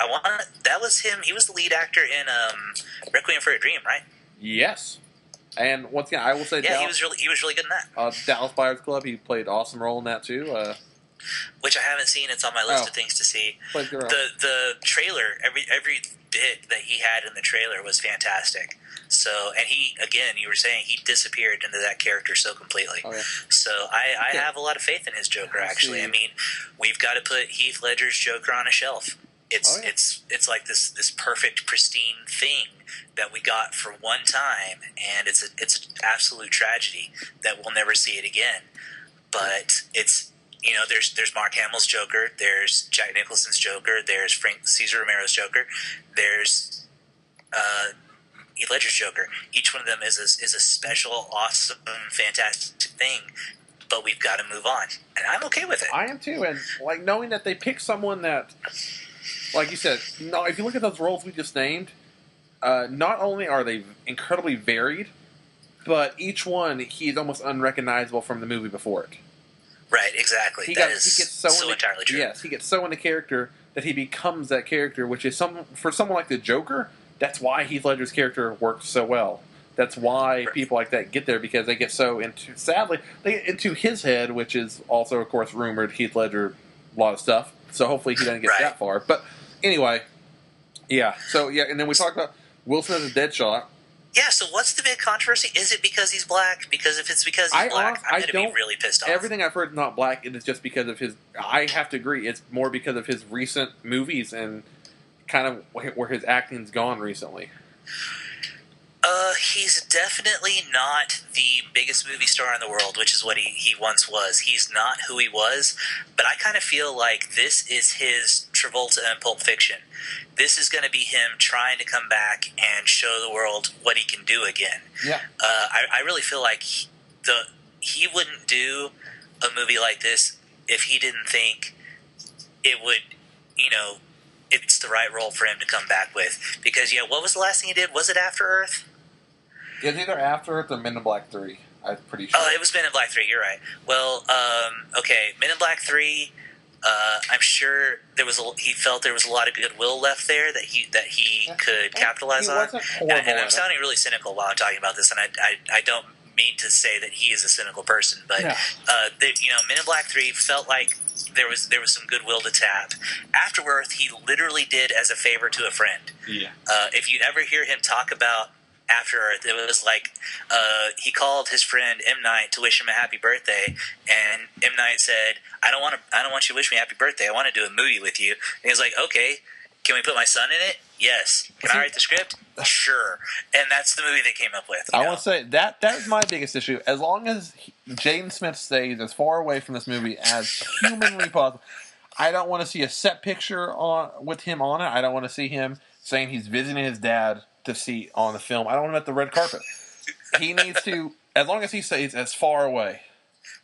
That was him. He was the lead actor in Requiem for a Dream, right? Yes. And once again, I will say, he was really good in that. Dallas Buyers Club, he played an awesome role in that too. Which I haven't seen. It's on my list of things to see. The trailer, every bit that he had in the trailer was fantastic. So, and you were saying he disappeared into that character so completely. Oh, yeah. So I have a lot of faith in his Joker, actually. I mean, we've got to put Heath Ledger's Joker on a shelf. It's like this perfect, pristine thing that we got for one time, and it's an absolute tragedy that we'll never see it again. But it's there's Mark Hamill's Joker, there's Jack Nicholson's Joker, there's Frank Cesar Romero's Joker, there's Heath Ledger's Joker. Each one of them is a special, awesome, fantastic thing. But we've got to move on, and I'm okay with it. I am too, and like knowing that they picked someone that, like you said, no. If you look at those roles we just named, not only are they incredibly varied, but each one he's almost unrecognizable from the movie before it. Right, exactly. He gets so entirely true. Yes, he gets so into character that he becomes that character, which is for someone like the Joker. That's why Heath Ledger's character works so well. That's why people like that get there, because they get so into, sadly, they get into his head, which is also, of course, rumored Heath Ledger, a lot of stuff. So hopefully he doesn't get that far. But anyway, yeah. So yeah, and then we talked about Will Smith's Deadshot. Yeah, so what's the big controversy? Is it because he's black? Because if it's because he's black, I'm going to be really pissed off. Everything I've heard is not black. It is just because of his... I have to agree. It's more because of his recent movies and kind of where his acting's gone recently. He's definitely not the biggest movie star in the world, which is what he once was. He's not who he was, but I kind of feel like this is his Travolta in Pulp Fiction. This is going to be him trying to come back and show the world what he can do again. Yeah. I really feel like he wouldn't do a movie like this if he didn't think it would, it's the right role for him to come back with. Because, what was the last thing he did? Was it After Earth? It was either After Earth or Men in Black 3. I'm pretty sure. Oh, it was Men in Black 3. You're right. Well, okay, Men in Black 3. I'm sure he felt there was a lot of goodwill left there that he could capitalize on. And I'm sounding really cynical while I'm talking about this, and I don't mean to say that he is a cynical person, but Men in Black 3 felt like there was some goodwill to tap. After Earth, he literally did as a favor to a friend. Yeah. If you ever hear him talk about After Earth, it was like he called his friend M. Night to wish him a happy birthday, and M. Night said, "I don't want you to wish me a happy birthday. I want to do a movie with you." And he was like, "Okay, can we put my son in it? Yes. Can I write the script? Sure." And that's the movie they came up with. I want to say that is my biggest issue. As long as Jaden Smith stays as far away from this movie as humanly possible, I don't want to see a set picture with him on it. I don't want to see him saying he's visiting his dad to see on the film. I don't want him at the red carpet. He needs to, as long as he stays as far away.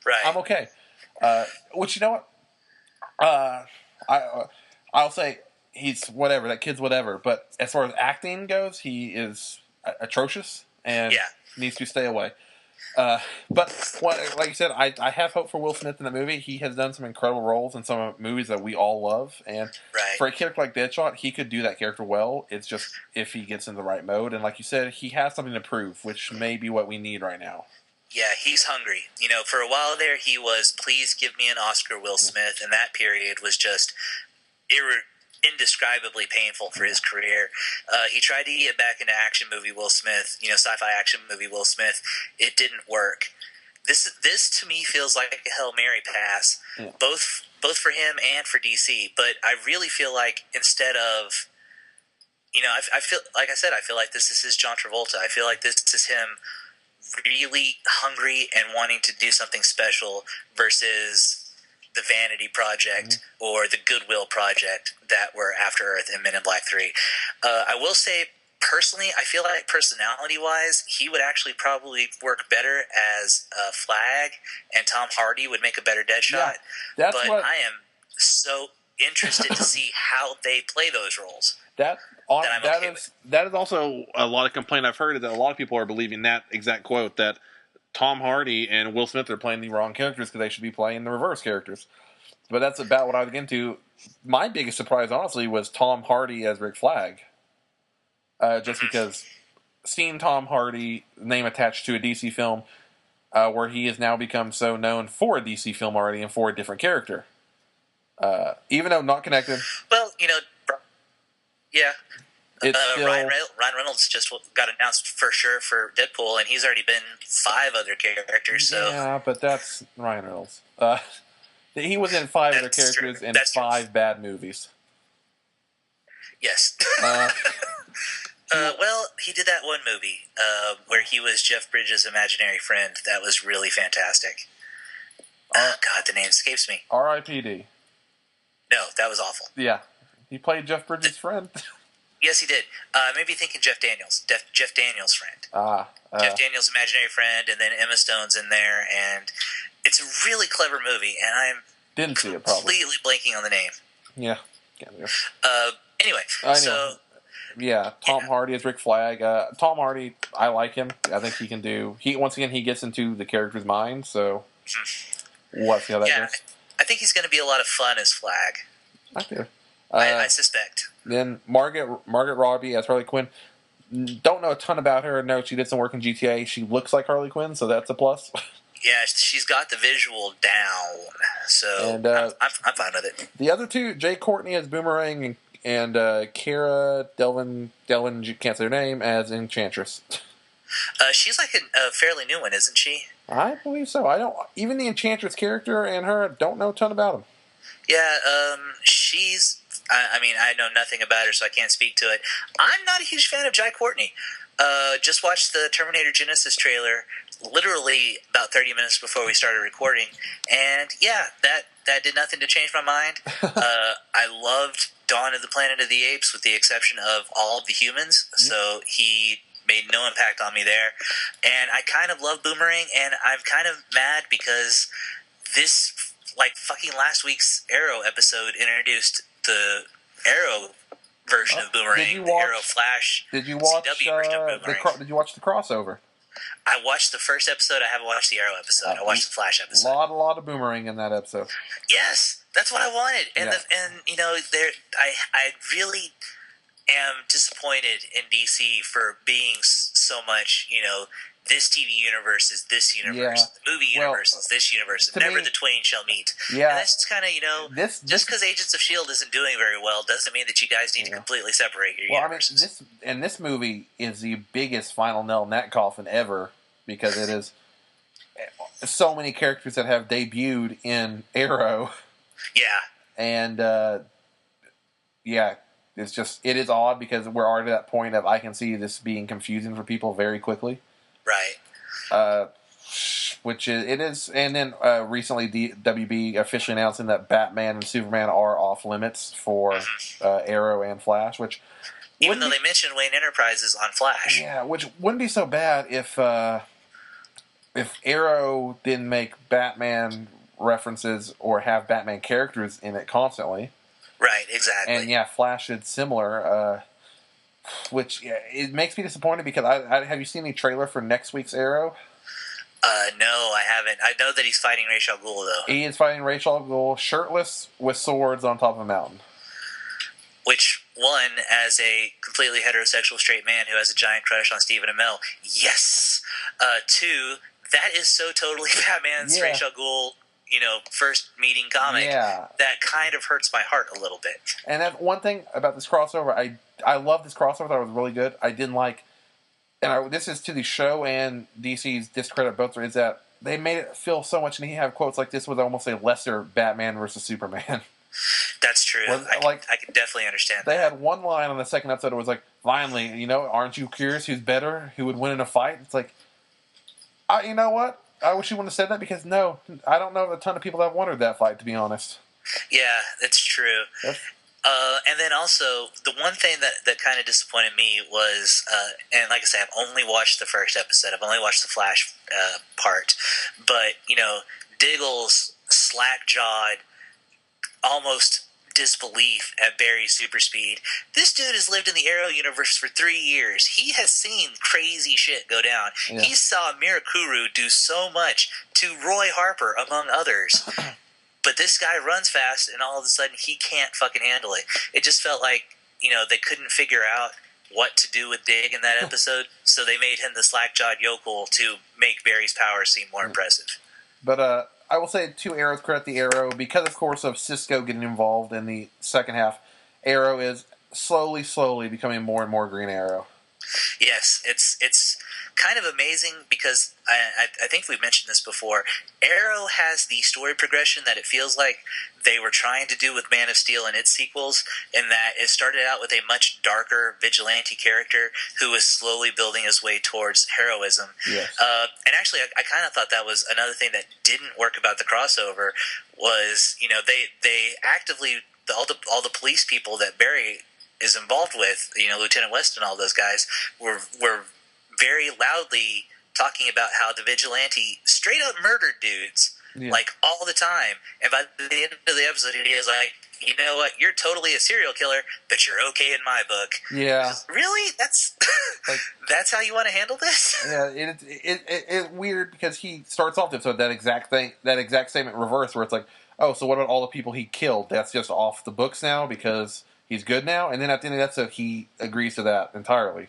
Right. I'm okay. Which, you know what? I'll say he's whatever. That kid's whatever. But as far as acting goes, he is atrocious and needs to stay away. But like you said, I have hope for Will Smith in the movie. He has done some incredible roles in some movies that we all love, and for a character like Deadshot, he could do that character well. It's just if he gets in the right mode, and like you said, he has something to prove, which may be what we need right now. Yeah, he's hungry. For a while there, he was, "Please give me an Oscar, Will Smith," and that period was just indescribably painful for his career. He tried to get back into action movie Will Smith, sci-fi action movie Will Smith. It didn't work. This to me feels like a Hail Mary pass, both for him and for DC. But I really feel like instead of, I feel like I said, I feel like this is his John Travolta. I feel like this is him really hungry and wanting to do something special versus the Vanity Project or the Goodwill Project that were After Earth and Men in Black 3. I will say, personally, I feel like personality-wise, he would actually probably work better as Flag, and Tom Hardy would make a better Deadshot. Yeah, I am so interested to see how they play those roles. That is also a lot of complaint I've heard, is that a lot of people are believing that exact quote, that Tom Hardy and Will Smith are playing the wrong characters because they should be playing the reverse characters. But that's about what I was getting to. My biggest surprise, honestly, was Tom Hardy as Rick Flag. Just because seeing Tom Hardy name attached to a DC film, where he has now become so known for a DC film already and for a different character. Even though not connected. Well, yeah. Still, Ryan Reynolds just got announced for sure for Deadpool, and he's already been 5 other characters. So yeah, but that's Ryan Reynolds. He was in 5 other characters in 5 bad movies. Yes. Well, he did that one movie where he was Jeff Bridges' imaginary friend. That was really fantastic. God, the name escapes me. R.I.P.D. No, that was awful. Yeah. He played Jeff Bridges' friend. Yes, he did. Maybe thinking Jeff Daniels. Jeff Daniels' friend. Jeff Daniels' imaginary friend, and then Emma Stone's in there, and it's a really clever movie, and I'm Didn't see it, probably. completely blanking on the name. Yeah. Anyway, so... Yeah, Tom Hardy as Rick Flag. Tom Hardy, I like him. I think he can do... Once again, he gets into the character's mind, so... We'll see how that goes. I think he's going to be a lot of fun as Flag. I do. I suspect. Then Margaret Robbie as Harley Quinn. Don't know a ton about her. No, she did some work in GTA. She looks like Harley Quinn, so that's a plus. Yeah, she's got the visual down, so I'm fine with it. The other two, Jay Courtney as Boomerang and Cara Delvin, can't say her name, as Enchantress. She's like a fairly new one, isn't she? I believe so. I don't... Even the Enchantress character and her, don't know a ton about them. Yeah, she's... I mean, I know nothing about her, so I can't speak to it. I'm not a huge fan of Jai Courtney. Just watched the Terminator Genesis trailer literally about 30 minutes before we started recording, and yeah, that did nothing to change my mind. I loved Dawn of the Planet of the Apes, with the exception of all of the humans, so he made no impact on me there. And I kind of love Boomerang, and I'm kind of mad because this, like, fucking last week's Arrow episode introduced the Arrow version of Boomerang, the Arrow Flash CW version of Boomerang. Did you watch the crossover? I watched the first episode. I haven't watched the Arrow episode. I watched the Flash episode. A lot of Boomerang in that episode. Yes, that's what I wanted. And you know, I really am disappointed in DC for being so much, you know, this TV universe is this universe, the movie universe is this universe, and never the twain shall meet. Yeah. And that's kind of, you know, just because Agents of S.H.I.E.L.D. isn't doing very well doesn't mean that you guys need to completely separate your universes. I mean, this movie is the biggest final nail in that coffin ever, because it is so many characters that have debuted in Arrow. Yeah. And, it is odd because we're already at that point of I can see this being confusing for people very quickly. Right. Which it is, and then recently WB officially announcing that Batman and Superman are off limits for Arrow and Flash, which even though they mentioned Wayne Enterprises on Flash, which wouldn't be so bad if Arrow didn't make Batman references or have Batman characters in it constantly. Right, exactly. And Flash is similar. Which it makes me disappointed because I have you seen the trailer for next week's Arrow? No, I haven't. I know that he's fighting Ra's al Ghul, though. He is fighting Ra's al Ghul, shirtless with swords on top of a mountain. Which, one, as a completely heterosexual straight man who has a giant crush on Stephen Amell, yes. Two, that is so totally Batman's Ra's al Ghul, you know, first meeting comic. Yeah. That kind of hurts my heart a little bit. And that's one thing about this crossover. I love this crossover. I thought it was really good. I didn't like, and this is to the show and DC's discredit both, is that they made it feel so much, and he have quotes like this was almost a lesser Batman versus Superman. That's true. I can definitely understand they had one line on the second episode. It was like, finally, you know, aren't you curious who's better, who would win in a fight? It's like, you know what? I wish you wouldn't have said that, because no, I don't know a ton of people that wanted that fight, to be honest. Yeah, that's true. Yep. And then also, the one thing that kind of disappointed me was, and like I said, I've only watched the first episode. I've only watched the Flash part. But, you know, Diggle's slack-jawed, almost disbelief at Barry's super speed. This dude has lived in the Arrow universe for 3 years. He has seen crazy shit go down. Yeah. He saw Mirakuru do so much to Roy Harper, among others. But this guy runs fast, and all of a sudden he can't fucking handle it. It just felt like, you know, they couldn't figure out what to do with Dig in that episode, so they made him the slack-jawed yokel to make Barry's powers seem more impressive. But I will say 2 Arrows credit the Arrow, because, of course, of Cisco getting involved in the second half. Arrow is slowly becoming more and more Green Arrow. Yes, it's kind of amazing because I think we've mentioned this before. Arrow has the story progression that it feels like they were trying to do with Man of Steel and its sequels, in that it started out with a much darker vigilante character who was slowly building his way towards heroism. Yes. And actually, I kind of thought that was another thing that didn't work about the crossover was, you know, they actively, all the police people that Barry is involved with, Lieutenant West and all those guys, were very loudly talking about how the vigilante straight up murdered dudes, like, all the time. And by the end of the episode, he is like, you know what? You're totally a serial killer, but you're okay in my book. Yeah. Really? That's like, that's how you want to handle this? Yeah, it's weird because he starts off the episode that exact statement reversed, where it's like, oh, so what about all the people he killed? That's just off the books now because he's good now? And then at the end of the episode, he agrees to that entirely.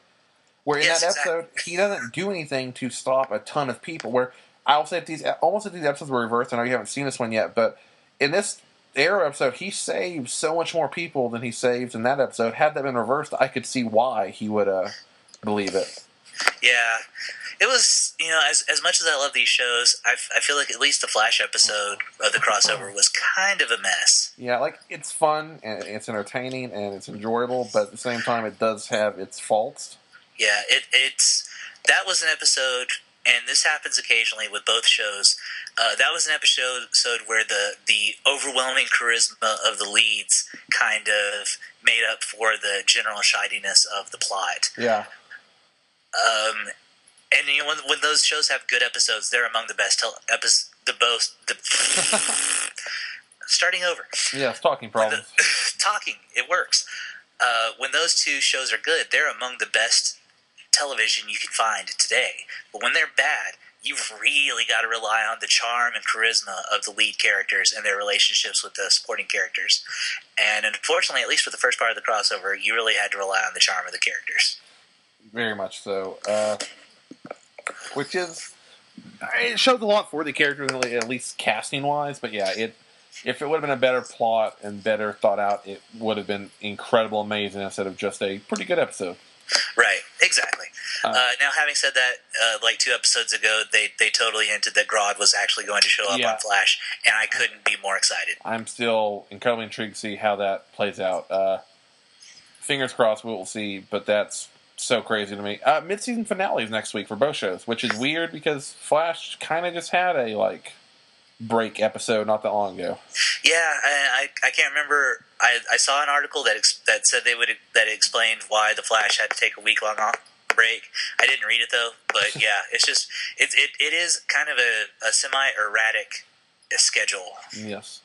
Where in that episode, he doesn't do anything to stop a ton of people. Where I'll say these episodes were reversed. I know you haven't seen this one yet, but in this Arrow episode, he saves so much more people than he saves in that episode. Had that been reversed, I could see why he would believe it. Yeah. It was, as much as I love these shows, I feel like at least the Flash episode of the crossover was kind of a mess. Yeah, like, it's fun, and it's entertaining, and it's enjoyable, but at the same time, it does have its faults. Yeah, that was an episode, and this happens occasionally with both shows. That was an episode where the overwhelming charisma of the leads kind of made up for the general shidiness of the plot. Yeah. And when those shows have good episodes, they're among the best starting over. Yeah, it's talking problems. Talking, it works. When those two shows are good, they're among the best television you can find today. But when they're bad, you've really got to rely on the charm and charisma of the lead characters and their relationships with the supporting characters. And unfortunately, at least for the first part of the crossover, you really had to rely on the charm of the characters. Very much so. Which is, it shows a lot for the characters, at least casting-wise. But yeah, if it would have been a better plot and better thought out, it would have been incredible, amazing, instead of just a pretty good episode. Right, exactly. Now, having said that, like 2 episodes ago, they totally hinted that Grodd was actually going to show up on Flash, and I couldn't be more excited. I'm still incredibly intrigued to see how that plays out. Fingers crossed, we'll see, but that's so crazy to me. Mid-season finale is next week for both shows, which is weird because Flash kind of just had a, break episode not that long ago. Yeah, I can't remember. I saw an article that said that explained why the Flash had to take a week-long break. I didn't read it though, but yeah, it's just it is kind of a semi-erratic schedule. Yes.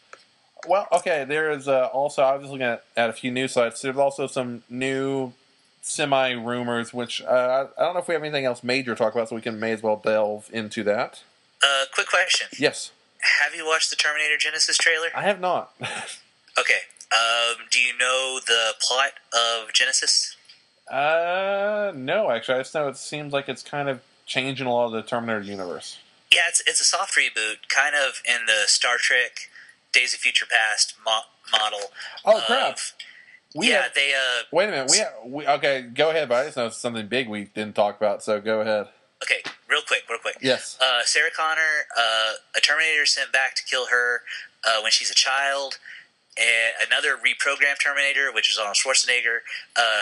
Well, okay. There is also, I was just looking at a few news sites. There's also some new semi-rumors, which I don't know if we have anything else major to talk about, so we may as well delve into that. Quick question. Yes. Have you watched the Terminator Genesis trailer? I have not. Okay. Do you know the plot of Genesis? No, actually. I just know it seems like it's kind of changing a lot of the Terminator universe. Yeah, it's a soft reboot, kind of in the Star Trek Days of Future Past model. Oh, crap. Wait a minute. Okay, go ahead, but I just know it's something big we didn't talk about, so go ahead. Okay, real quick. Yes. Sarah Connor, a Terminator sent back to kill her when she's a child. Another reprogrammed Terminator, which is Arnold Schwarzenegger,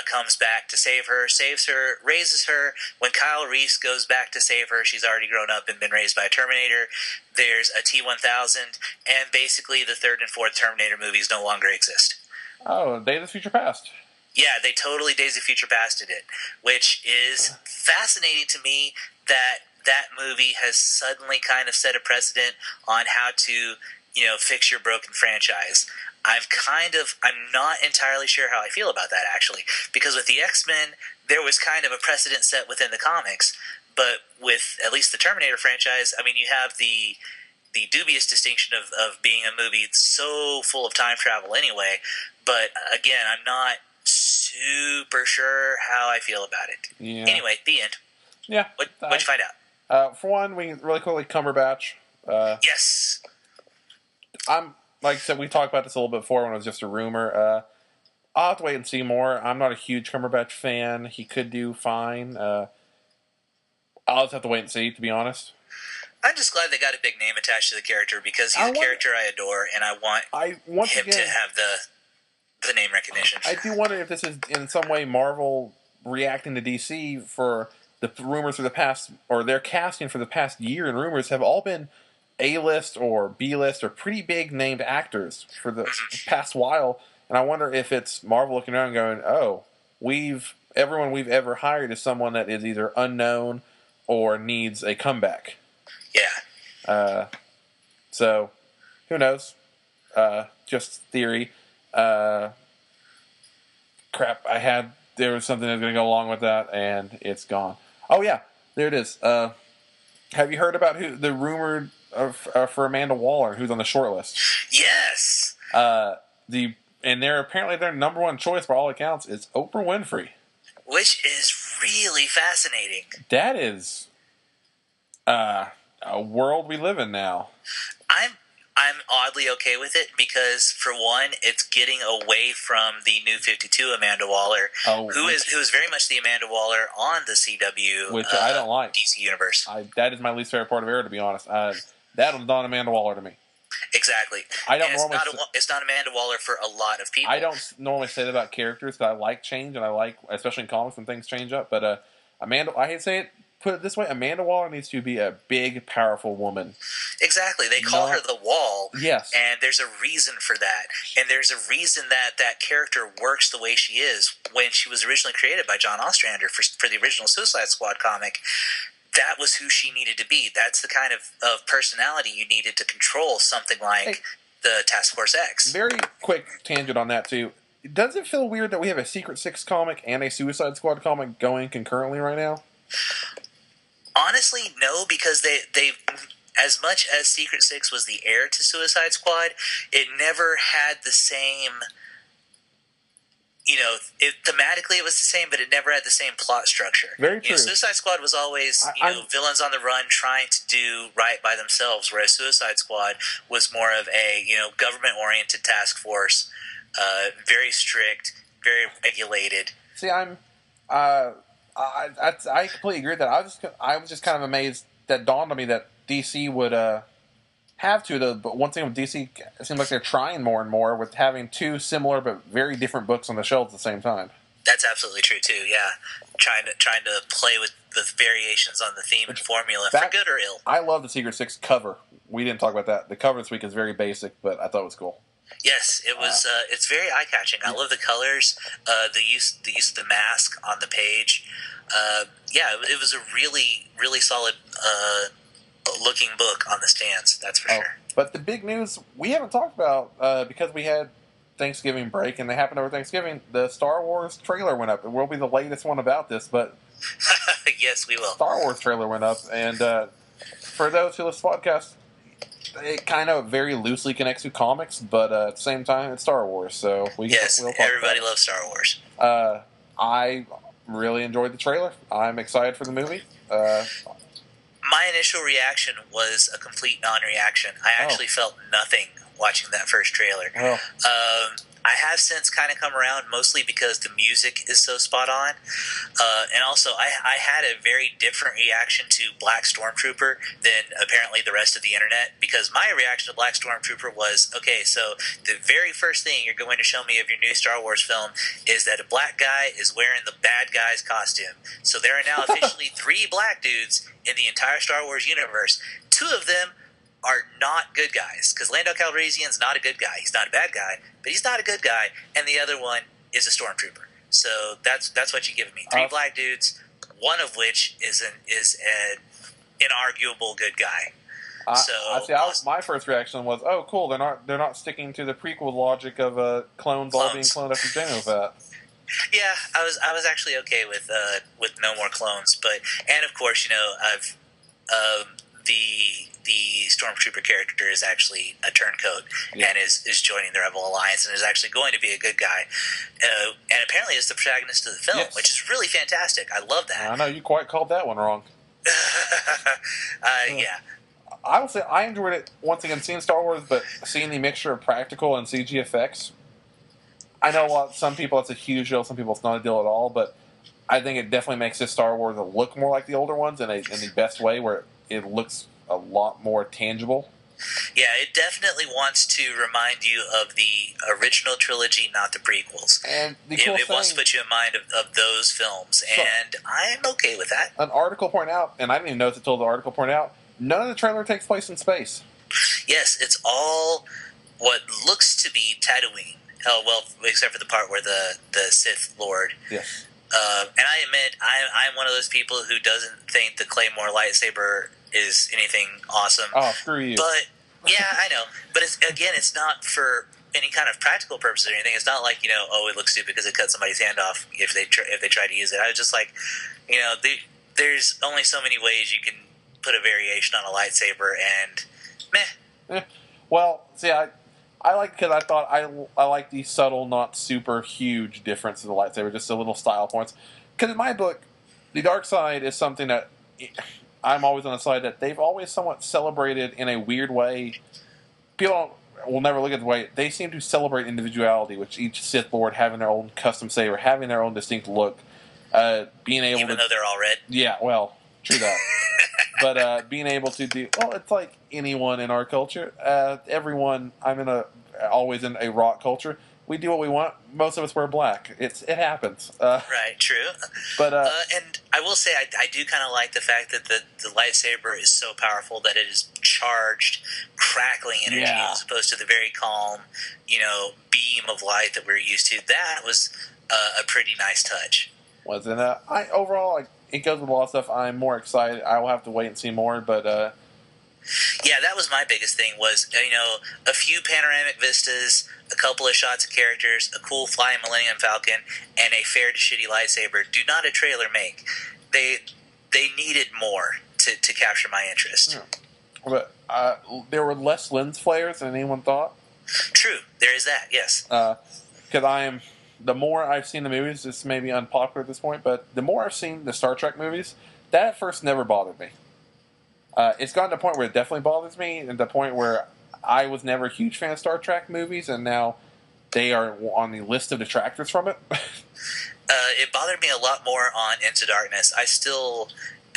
comes back to save her, saves her, raises her. When Kyle Reese goes back to save her, she's already grown up and been raised by a Terminator. There's a T-1000, and basically the 3rd and 4th Terminator movies no longer exist. Oh, Days of Future Past. Yeah, they totally Days of Future Pasted it, which is fascinating to me that movie has suddenly kind of set a precedent on how to, fix your broken franchise. I'm not entirely sure how I feel about that, actually, because with the X-Men, there was kind of a precedent set within the comics, but with at least the Terminator franchise, I mean, you have the dubious distinction of being a movie so full of time travel anyway, but again, I'm not super sure how I feel about it. Yeah. Anyway, the end. Yeah. What'd you find out? For one, we really quickly, Cumberbatch. Yes. Like I said, we talked about this a little bit before when it was just a rumor. I'll have to wait and see more. I'm not a huge Cumberbatch fan. He could do fine. I'll just have to wait and see, to be honest. I'm just glad they got a big name attached to the character because he's a character I adore, and I want him to have the name recognition. I do wonder if this is in some way Marvel reacting to DC for the rumors for the past, or their casting for the past year, and rumors have all been A-list or B-list or pretty big named actors for the past while. And I wonder if it's Marvel looking around and going, "Oh, everyone we've ever hired is someone that is either unknown or needs a comeback." Yeah. So who knows? Just theory. Crap, there was something that was going to go along with that, and it's gone. Oh yeah, there it is. Have you heard about who the rumored for Amanda Waller, who's on the short list? Yes. And they're apparently their number one choice by all accounts is Oprah Winfrey, which is really fascinating. That is a world we live in now. I'm oddly okay with it because, for one, it's getting away from the New 52 Amanda Waller, who is very much the Amanda Waller on the CW, which I don't like. DC universe. That is my least favorite part of Arrow, to be honest. That was not Amanda Waller to me. Exactly. It's not Amanda Waller for a lot of people. I don't normally say that about characters, but I like change, and I like, especially in comics when things change up. But Amanda, I hate to say it, put it this way, Amanda Waller needs to be a big, powerful woman. Exactly. They call her the Wall. Yes. And there's a reason for that. And there's a reason that character works the way she is. When she was originally created by John Ostrander for the original Suicide Squad comic, that was who she needed to be. That's the kind of personality you needed to control something like the Task Force X. Very quick tangent on that, too. Does it feel weird that we have a Secret Six comic and a Suicide Squad comic going concurrently right now? Honestly, no, because they as much as Secret Six was the heir to Suicide Squad, it never had the same. Thematically it was the same, but it never had the same plot structure. Very true. Suicide Squad was always villains on the run trying to do right by themselves, whereas Suicide Squad was more of a government-oriented task force, very strict, very regulated. See, I completely agree with that. I was just kind of amazed that dawned on me that DC would have to. But one thing with DC, it seems like they're trying more and more with having two similar but very different books on the shelves at the same time. That's absolutely true too. Yeah, trying to play with the variations on the theme and formula for good or ill. I love the Secret Six cover. We didn't talk about that. The cover this week is very basic, but I thought it was cool. Yes, it was. It's very eye catching. I love the colors. The use of the mask on the page. It was a really really solid looking book on the stands. That's for sure. But the big news we haven't talked about because we had Thanksgiving break and they happened over Thanksgiving. The Star Wars trailer went up. It will be the latest one about this, but yes, we will. Star Wars trailer went up, and for those who listen to the podcast, it kind of very loosely connects to comics, but at the same time, it's Star Wars, so we'll talk everybody loves Star Wars. I really enjoyed the trailer. I'm excited for the movie. My initial reaction was a complete non-reaction. I actually felt nothing watching that first trailer. I have since kind of come around, mostly because the music is so spot on. And also, I had a very different reaction to Black Stormtrooper than apparently the rest of the internet, because my reaction to Black Stormtrooper was, okay, so the very first thing you're going to show me of your new Star Wars film is that a black guy is wearing the bad guy's costume. So there are now officially 3 black dudes in the entire Star Wars universe. 2 of them are not good guys, because Lando Calrissian's not a good guy. He's not a bad guy, but he's not a good guy, and the other one is a stormtrooper. So that's what you give me. 3 black dudes, one of which is an inarguable good guy. My first reaction was, "Oh, cool! They're not sticking to the prequel logic of clones all being cloned after Jango Fett." Yeah, I was actually okay with no more clones, and of course, I've the Stormtrooper character is actually a turncoat and is joining the Rebel Alliance and is actually going to be a good guy, and apparently is the protagonist of the film, which is really fantastic. I love that. I know you quite called that one wrong. Yeah. I will say I enjoyed it once again seeing Star Wars, but seeing the mixture of practical and CG effects. I know some people it's a huge deal, some people it's not a deal at all, but I think it definitely makes this Star Wars look more like the older ones in the best way, where it looks a lot more tangible. Yeah, it definitely wants to remind you of the original trilogy, not the prequels. And it wants to put you in mind of those films, and I'm okay with that. An article pointed out, and I didn't even notice it until the article pointed out, none of the trailer takes place in space. Yes, it's all what looks to be Tatooine. Oh well, except for the part where the Sith Lord. Yes. And I admit, I'm one of those people who doesn't think the Claymore lightsaber is anything awesome. Oh, screw you. But yeah, I know. But it's not for any kind of practical purposes or anything. It's not like, oh, it looks stupid because it cut somebody's hand off if they try to use it. I was just like, there's only so many ways you can put a variation on a lightsaber, and meh. Well, see, I like, because I thought I like the subtle, not super huge difference in the lightsaber, just a little style points. Because in my book, the dark side is something that I'm always on the side that they've always somewhat celebrated in a weird way. People will never look at the way they seem to celebrate individuality, with each Sith Lord having their own custom saber, having their own distinct look, being able Even though they're all red. Yeah, well, true that. But being able to do, well, it's like anyone in our culture. Everyone, always in a rock culture. We do what we want. Most of us wear black. It happens. Right, true. But and I will say, I do kind of like the fact that the lightsaber is so powerful that it is charged, crackling energy, as opposed to the very calm, beam of light that we're used to. That was a pretty nice touch. Wasn't I overall? It goes with a lot of stuff. I'm more excited. I will have to wait and see more, but yeah, that was my biggest thing. Was a few panoramic vistas, a couple of shots of characters, a cool flying Millennium Falcon, and a fair to shitty lightsaber. Do not a trailer make. They needed more to capture my interest. Yeah. But there were less lens flares than anyone thought. True, there is that. Yes. Because the more I've seen the movies, this may be unpopular at this point, but the more I've seen the Star Trek movies, that at first never bothered me. It's gotten to a point where it definitely bothers me, and the point where I was never a huge fan of Star Trek movies, and now they are on the list of detractors from it. It bothered me a lot more on Into Darkness.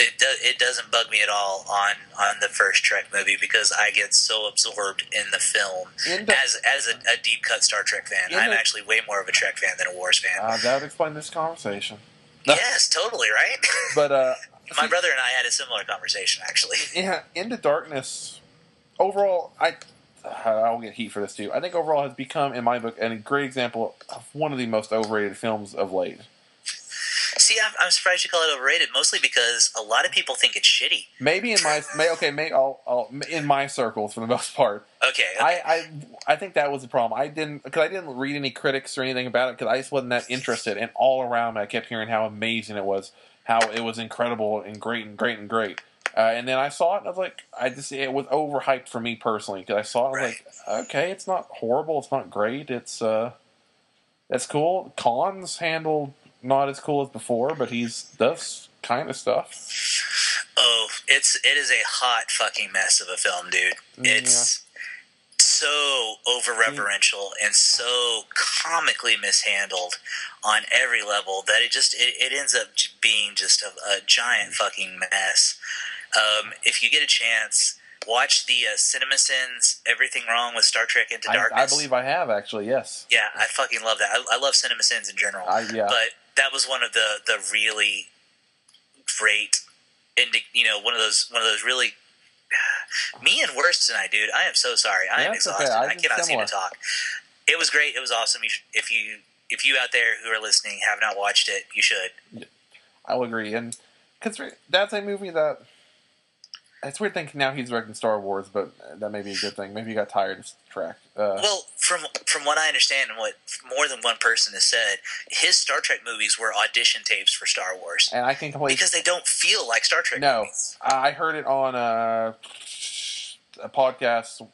It doesn't bug me at all on the first Trek movie, because I get so absorbed in the film as a deep cut Star Trek fan. I'm actually way more of a Trek fan than a Wars fan. That would explain this conversation. Yes, totally, right? But my brother and I had a similar conversation, actually. Yeah, Into Darkness. Overall, I'll get heat for this too. I think overall has become, in my book, a great example of one of the most overrated films of late. See, I'm surprised you call it overrated, mostly because a lot of people think it's shitty. Maybe in my in my circles for the most part. Okay. I think that was the problem. I didn't read any critics or anything about it, because I just wasn't that interested. And all around me, I kept hearing how amazing it was, how it was incredible and great and great and great. And then I saw it, and I was like, it was overhyped for me personally, because I saw it, and I was like, okay, it's not horrible, it's not great, it's cool. Khan's handled not as cool as before, but does kind of stuff. Oh, it is a hot fucking mess of a film, dude. It's so over-reverential and so comically mishandled on every level that it ends up being just a giant fucking mess. If you get a chance, watch the CinemaSins Everything Wrong with Star Trek Into Darkness. I believe I have, actually, yes. Yeah, I fucking love that. I love CinemaSins in general. But that was one of the really great, one of those really. Me and worse tonight, dude. I am so sorry. I am exhausted. Okay. I cannot seem to talk. It was great. It was awesome. If you out there who are listening have not watched it, you should. I'll agree. And because that's a movie that, it's weird thinking now he's directing Star Wars, but that may be a good thing. Maybe he got tired of Trek. Well, from what I understand and what more than one person has said, his Star Trek movies were audition tapes for Star Wars. And I can completely... Because they don't feel like Star Trek movies. I heard it on a podcast,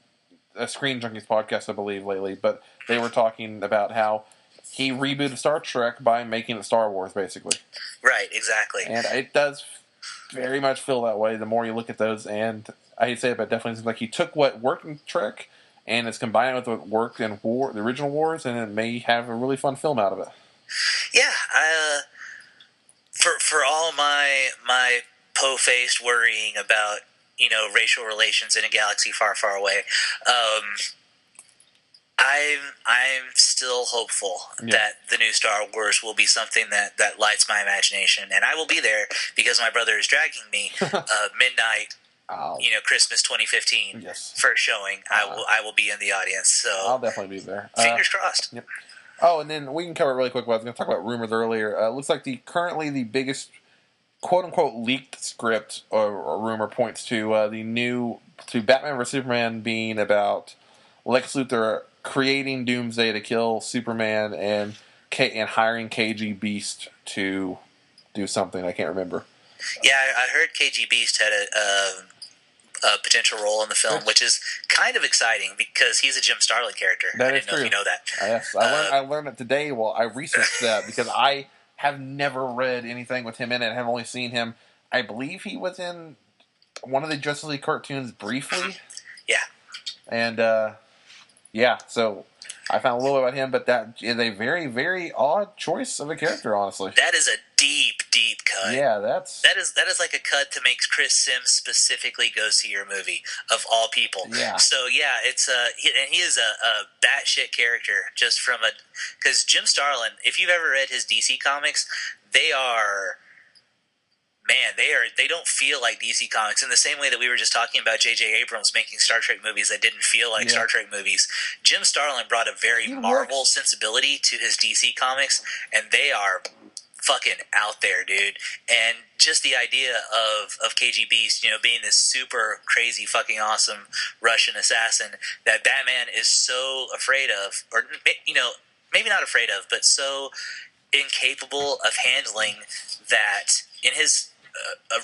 a Screen Junkies podcast, I believe, lately, but they were talking about how he rebooted Star Trek by making it Star Wars, basically. Right, exactly. And it does very much feel that way the more you look at those, and I hate to say it, but it definitely seems like he took what worked in Trek and it's combined with what worked in the original Wars, and it may have a really fun film out of it. Yeah, for all my po-faced worrying about racial relations in a galaxy far, far away, I'm still hopeful that the new Star Wars will be something that lights my imagination, and I will be there because my brother is dragging me midnight Christmas 2015 Yes. first showing, I will be in the audience. So I'll definitely be there. Fingers crossed. Yep. Oh, and then we can cover it really quick. I was going to talk about rumors earlier. It looks like currently the biggest quote-unquote leaked script or rumor points to Batman vs Superman being about Lex Luthor creating Doomsday to kill Superman and hiring KG Beast to do something. I can't remember. Yeah, I heard KG Beast had a potential role in the film, which is kind of exciting because he's a Jim Starlin character. That I is didn't know true. if you know that. Yes, I learned it today while I researched that because I have never read anything with him in it. I have only seen him. I believe he was in one of the Justice League cartoons briefly. Yeah. And so I found a little bit about him, but that is a very, very odd choice of a character, honestly. That is a deep, deep cut. Yeah, that is like a cut to make Chris Sims specifically go see your movie of all people. Yeah. So yeah, it's he is a batshit character just from because Jim Starlin. If you've ever read his DC comics, they don't feel like DC comics in the same way that we were just talking about J.J. Abrams making Star Trek movies that didn't feel like Star Trek movies. Jim Starlin brought a very Marvel sensibility to his DC comics, and they are fucking out there, dude. And just the idea of KG Beast, being this super crazy fucking awesome Russian assassin that Batman is so afraid of, or maybe not afraid of, but so incapable of handling that in his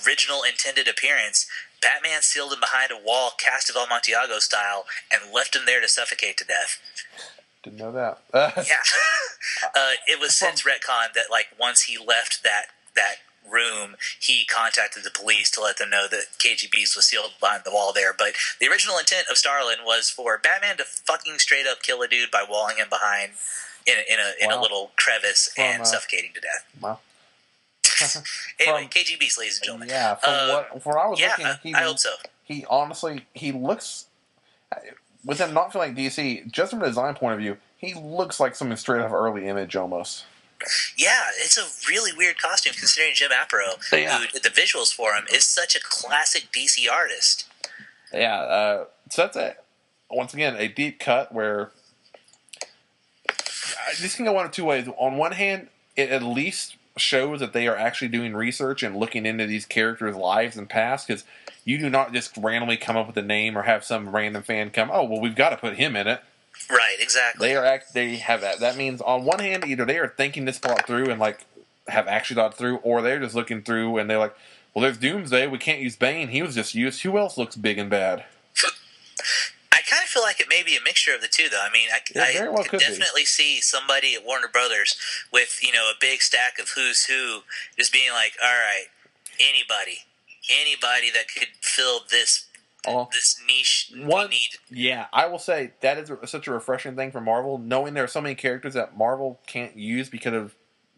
original intended appearance, Batman sealed him behind a wall, Castel Montiago style, and left him there to suffocate to death. Didn't know that. Yeah. It was since retconned that once he left that room, he contacted the police to let them know that KG Beast was sealed behind the wall there. But the original intent of Starlin was for Batman to fucking straight up kill a dude by walling him behind in a little crevice and suffocating to death. Wow. Anyway, KG Beast, ladies and gentlemen. Yeah, from what I was looking, I hope so. He honestly, he looks, with him not feeling like DC, just from a design point of view, he looks like something straight out of early Image almost. Yeah, it's a really weird costume considering Jim Aparo, who did the visuals for him, is such a classic DC artist. Yeah, so that's once again, a deep cut where this can go one of two ways. On one hand, it at least shows that they are actually doing research and looking into these characters' lives and past, because you do not just randomly come up with a name or have some random fan come, oh, well, we've got to put him in it. Right, exactly. They have that. That means on one hand, either they are thinking this plot through and have actually thought through, or they're just looking through and they're like, well, there's Doomsday. We can't use Bane. He was just used. Who else looks big and bad? I kind of feel like it may be a mixture of the two, though. I mean, I could definitely see somebody at Warner Brothers with a big stack of who's who, just being like, all right, anybody that could fill this niche we need. Yeah, I will say that is such a refreshing thing for Marvel, knowing there are so many characters that Marvel can't use because of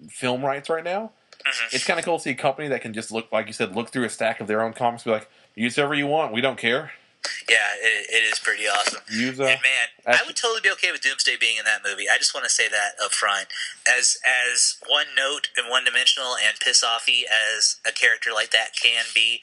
film rights right now. Mm-hmm. It's kind of cool to see a company that can just look, like you said, look through a stack of their own comics, be like, use whoever you want, we don't care. Yeah, it is pretty awesome. And man, I would totally be okay with Doomsday being in that movie. I just want to say that up front. As one note and one dimensional and piss offy as a character like that can be,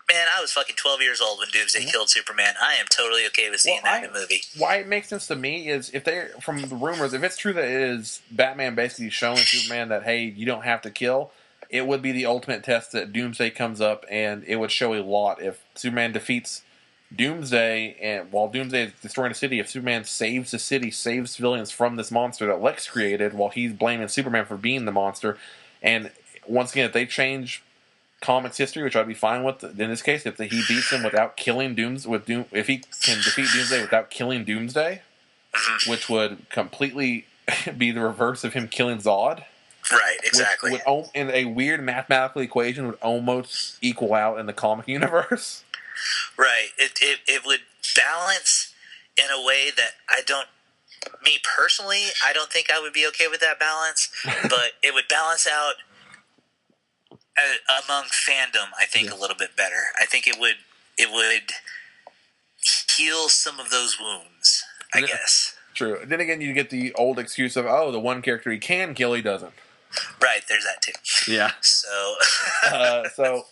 man, I was fucking 12 years old when Doomsday killed Superman. I am totally okay with seeing that in a movie. Why it makes sense to me is if from the rumors, if it's true that it is Batman basically showing Superman that, hey, you don't have to kill, it would be the ultimate test that Doomsday comes up, and it would show a lot if Superman defeats Doomsday, and while Doomsday is destroying the city, if Superman saves the city, saves civilians from this monster that Lex created, while he's blaming Superman for being the monster, and once again, if they change comics history, which I'd be fine with in this case, if he beats him without killing if he can defeat Doomsday without killing Doomsday, which would completely be the reverse of him killing Zod. Right, exactly. Which would, in a weird mathematical equation, would almost equal out in the comic universe. Right. It would balance in a way that me personally, I don't think I would be okay with that balance, but it would balance out among fandom, I think, a little bit better. I think it would heal some of those wounds, I guess. True. Then again, you get the old excuse of, the one character he can kill, he doesn't. Right, there's that too. Yeah. So... so...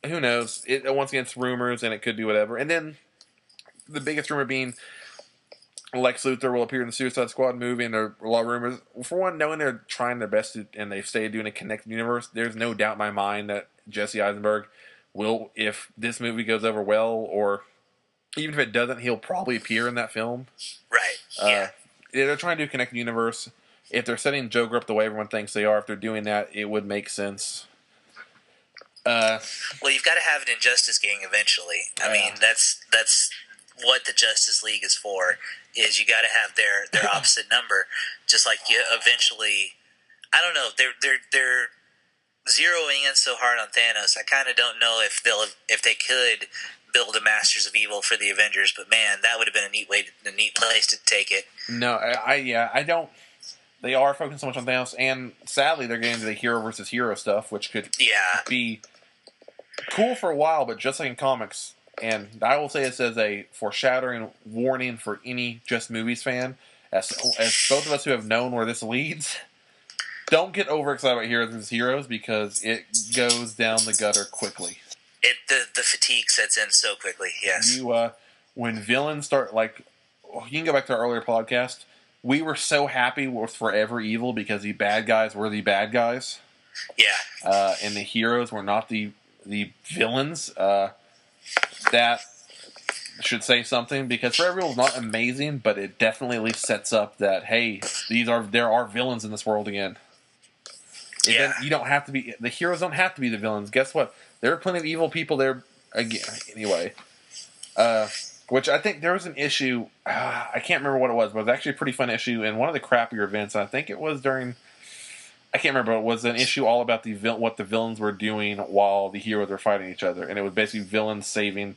who knows? Once again, it's rumors, and it could be whatever. And then the biggest rumor being Lex Luthor will appear in the Suicide Squad movie, and there are a lot of rumors. For one, knowing they're trying their best and they've stayed doing a connected universe, there's no doubt in my mind that Jesse Eisenberg will, if this movie goes over well, or even if it doesn't, he'll probably appear in that film. Right. Yeah. They're trying to do a connected universe. If they're setting Joker up the way everyone thinks they are, if they're doing that, it would make sense. Well, you've got to have an Injustice gang eventually. I mean, that's what the Justice League is for. Is you got to have their opposite number, just like you eventually. I don't know. They're zeroing in so hard on Thanos. I kind of don't know if they could build a Masters of Evil for the Avengers. But man, that would have been a neat place to take it. No, I don't. They are focusing so much on Thanos, and sadly, they're getting into the hero versus hero stuff, which could be cool for a while, but just like in comics. And I will say this as a foreshadowing warning for any Just Movies fan, as both of us who have known where this leads, don't get overexcited about heroes versus heroes, because it goes down the gutter quickly. The fatigue sets in so quickly. Yes. When villains start, like, you can go back to our earlier podcast. We were so happy with Forever Evil because the bad guys were the bad guys. Yeah. And the heroes were not the villains. That should say something, because Forever Evil is not amazing, but it definitely at least sets up that, hey, there are villains in this world again. You don't have to be, the heroes don't have to be the villains. Guess what? There are plenty of evil people there again. Anyway, which I think there was an issue. I can't remember what it was, but it was actually a pretty fun issue in one of the crappier events. I think it was during. I can't remember. It was an issue all about what the villains were doing while the heroes were fighting each other, and it was basically villains saving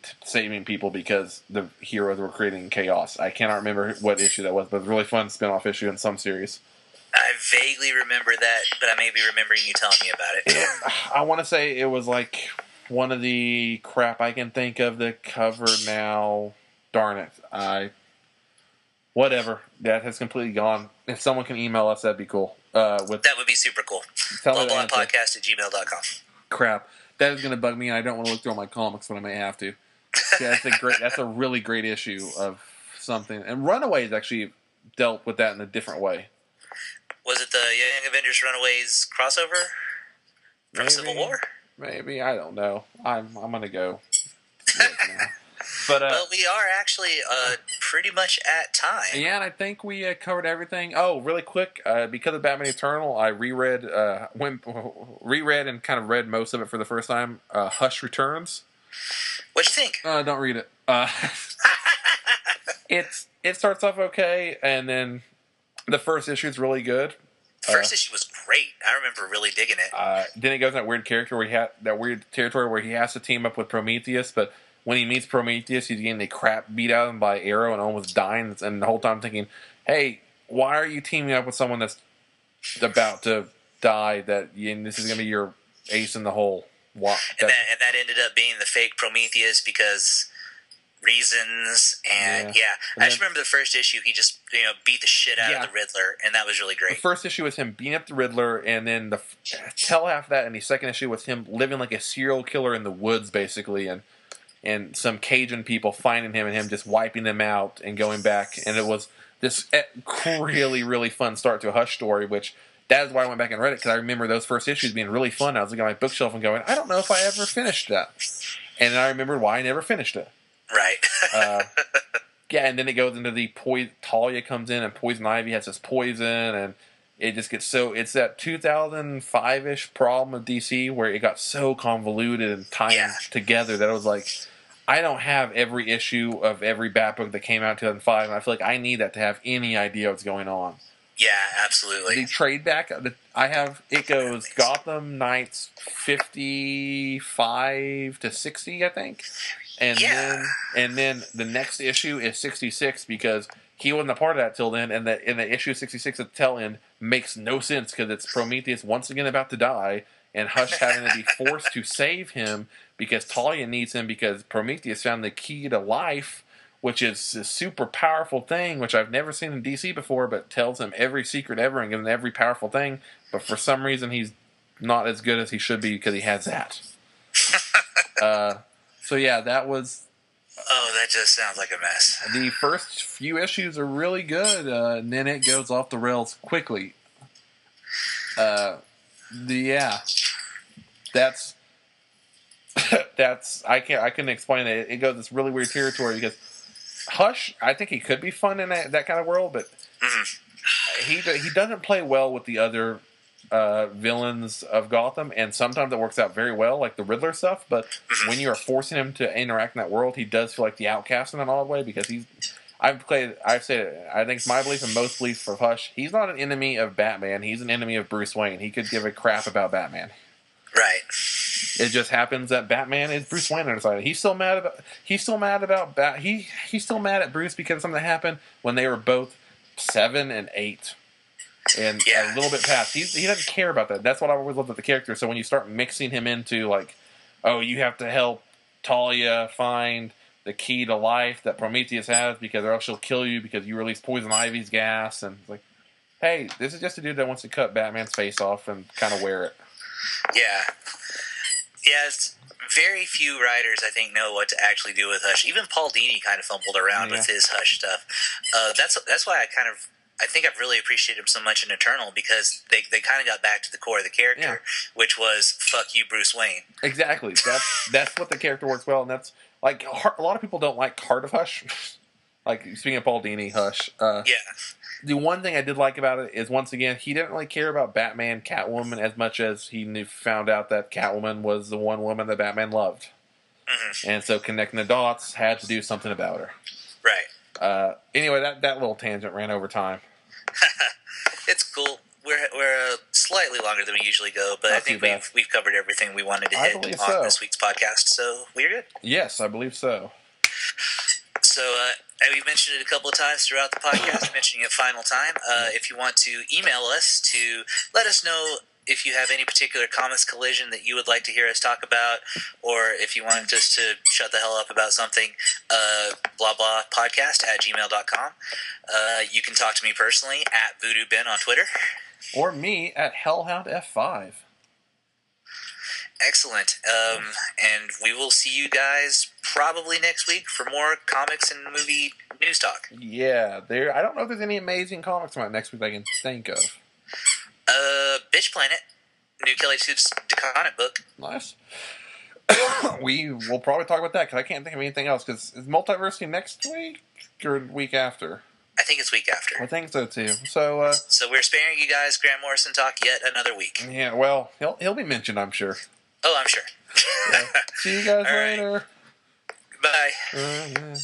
people because the heroes were creating chaos. I cannot remember what issue that was, but it was a really fun spin-off issue in some series. I vaguely remember that, but I may be remembering you telling me about it. I want to say it was like one of the crap I can think of the cover now. Darn it. Whatever. That has completely gone. If someone can email us, that'd be cool. That would be super cool. Loveblindpodcast@gmail.com. Crap. That is going to bug me, and I don't want to look through all my comics, but I may have to. Yeah, that's a really great issue of something. And Runaways actually dealt with that in a different way. Was it the Young Avengers Runaways crossover from Civil War? Maybe. I don't know. I'm going to go look now. But, well, we are actually pretty much at time. Yeah, and I think we covered everything. Oh, really quick, because of Batman Eternal, I reread and kind of read most of it for the first time. Hush Returns. What'd you think? Don't read it. It starts off okay, and then the first issue is really good. The first issue was great. I remember really digging it. Then it goes in that weird territory where he has to team up with Prometheus, but when he meets Prometheus, he's getting the crap beat out of him by Arrow and almost dying. And the whole time thinking, hey, why are you teaming up with someone that's about to die? This is going to be your ace in the hole. And that ended up being the fake Prometheus because reasons. And I just remember the first issue. He just beat the shit out of the Riddler, and that was really great. The first issue was him beating up the Riddler, and then the tell half of that, and the second issue was him living like a serial killer in the woods, basically, and some Cajun people finding him and him just wiping them out and going back. And it was this really, really fun start to a Hush story, which that is why I went back and read it, because I remember those first issues being really fun. I was looking at my bookshelf and going, I don't know if I ever finished that. And then I remembered why I never finished it. Right. And then it goes into the Talia comes in, and Poison Ivy has this poison, and it just gets it's that 2005-ish problem of DC where it got so convoluted and tied together that I was like, I don't have every issue of every Bat book that came out in 2005, and I feel like I need that to have any idea what's going on. Yeah, absolutely. The trade back I have, it goes Gotham Knights 55 to 60, I think. And then the next issue is 66 because he wasn't a part of that till then, and in the issue 66 at the tail end makes no sense because it's Prometheus once again about to die, and Hush having to be forced to save him because Talia needs him because Prometheus found the key to life, which is a super powerful thing, which I've never seen in DC before, but tells him every secret ever and gives him every powerful thing, but for some reason he's not as good as he should be because he has that. So yeah, that was. Oh, that just sounds like a mess. The first few issues are really good, and then it goes off the rails quickly. Yeah, that's I couldn't explain it. It goes this really weird territory because Hush, I think he could be fun in that kind of world, but he doesn't play well with the other villains of Gotham, and sometimes it works out very well, like the Riddler stuff. But when you are forcing him to interact in that world, he does feel like the outcast in an odd way because he's. I've said it. I think it's my belief and most belief for Hush. He's not an enemy of Batman. He's an enemy of Bruce Wayne. He could give a crap about Batman. Right. It just happens that Batman is Bruce Wayne on his side. He's still mad about he's still mad at Bruce because something happened when they were both 7 and 8. And a little bit past. He doesn't care about that. That's what I always loved with the character. So when you start mixing him into like, oh, you have to help Talia find the key to life that Prometheus has because or else she'll kill you because you release Poison Ivy's gas, and it's like, hey, this is just a dude that wants to cut Batman's face off and kind of wear it. Yeah. Yes, very few writers, I think, know what to actually do with Hush. Even Paul Dini kind of fumbled around with his Hush stuff. That's why I think I've really appreciated him so much in Eternal because they kind of got back to the core of the character, which was fuck you, Bruce Wayne. Exactly. That's what the character works well, and that's like a lot of people don't like Heart of Hush. Like speaking of Paul Dini, Hush. The one thing I did like about it is once again he didn't really care about Batman, Catwoman as much as he found out that Catwoman was the one woman that Batman loved, and so connecting the dots had to do something about her. Right. Anyway, that little tangent ran over time. It's cool. We're slightly longer than we usually go, but I think we've covered everything we wanted to hit on this week's podcast, so we're good. Yes, I believe so. So, we've mentioned it a couple of times throughout the podcast, mentioning it final time. If you want to email us to let us know if you have any particular comics collision that you would like to hear us talk about, or if you want us to shut the hell up about something, blah blah podcast at gmail.com. You can talk to me personally at Voodoo Ben on Twitter. Or me at Hellhound F5. Excellent. And we will see you guys probably next week for more comics and movie news talk. Yeah, I don't know if there's any amazing comics about next week I can think of. Bitch Planet, new Kelly Sue DeConnick book. Nice. We will probably talk about that because I can't think of anything else. Because is Multiversity next week or week after? I think it's week after. I think so too. So we're sparing you guys Grant Morrison talk yet another week. Yeah, well, he'll be mentioned, I'm sure. Oh, I'm sure. Yeah. See you guys later. Right. Bye.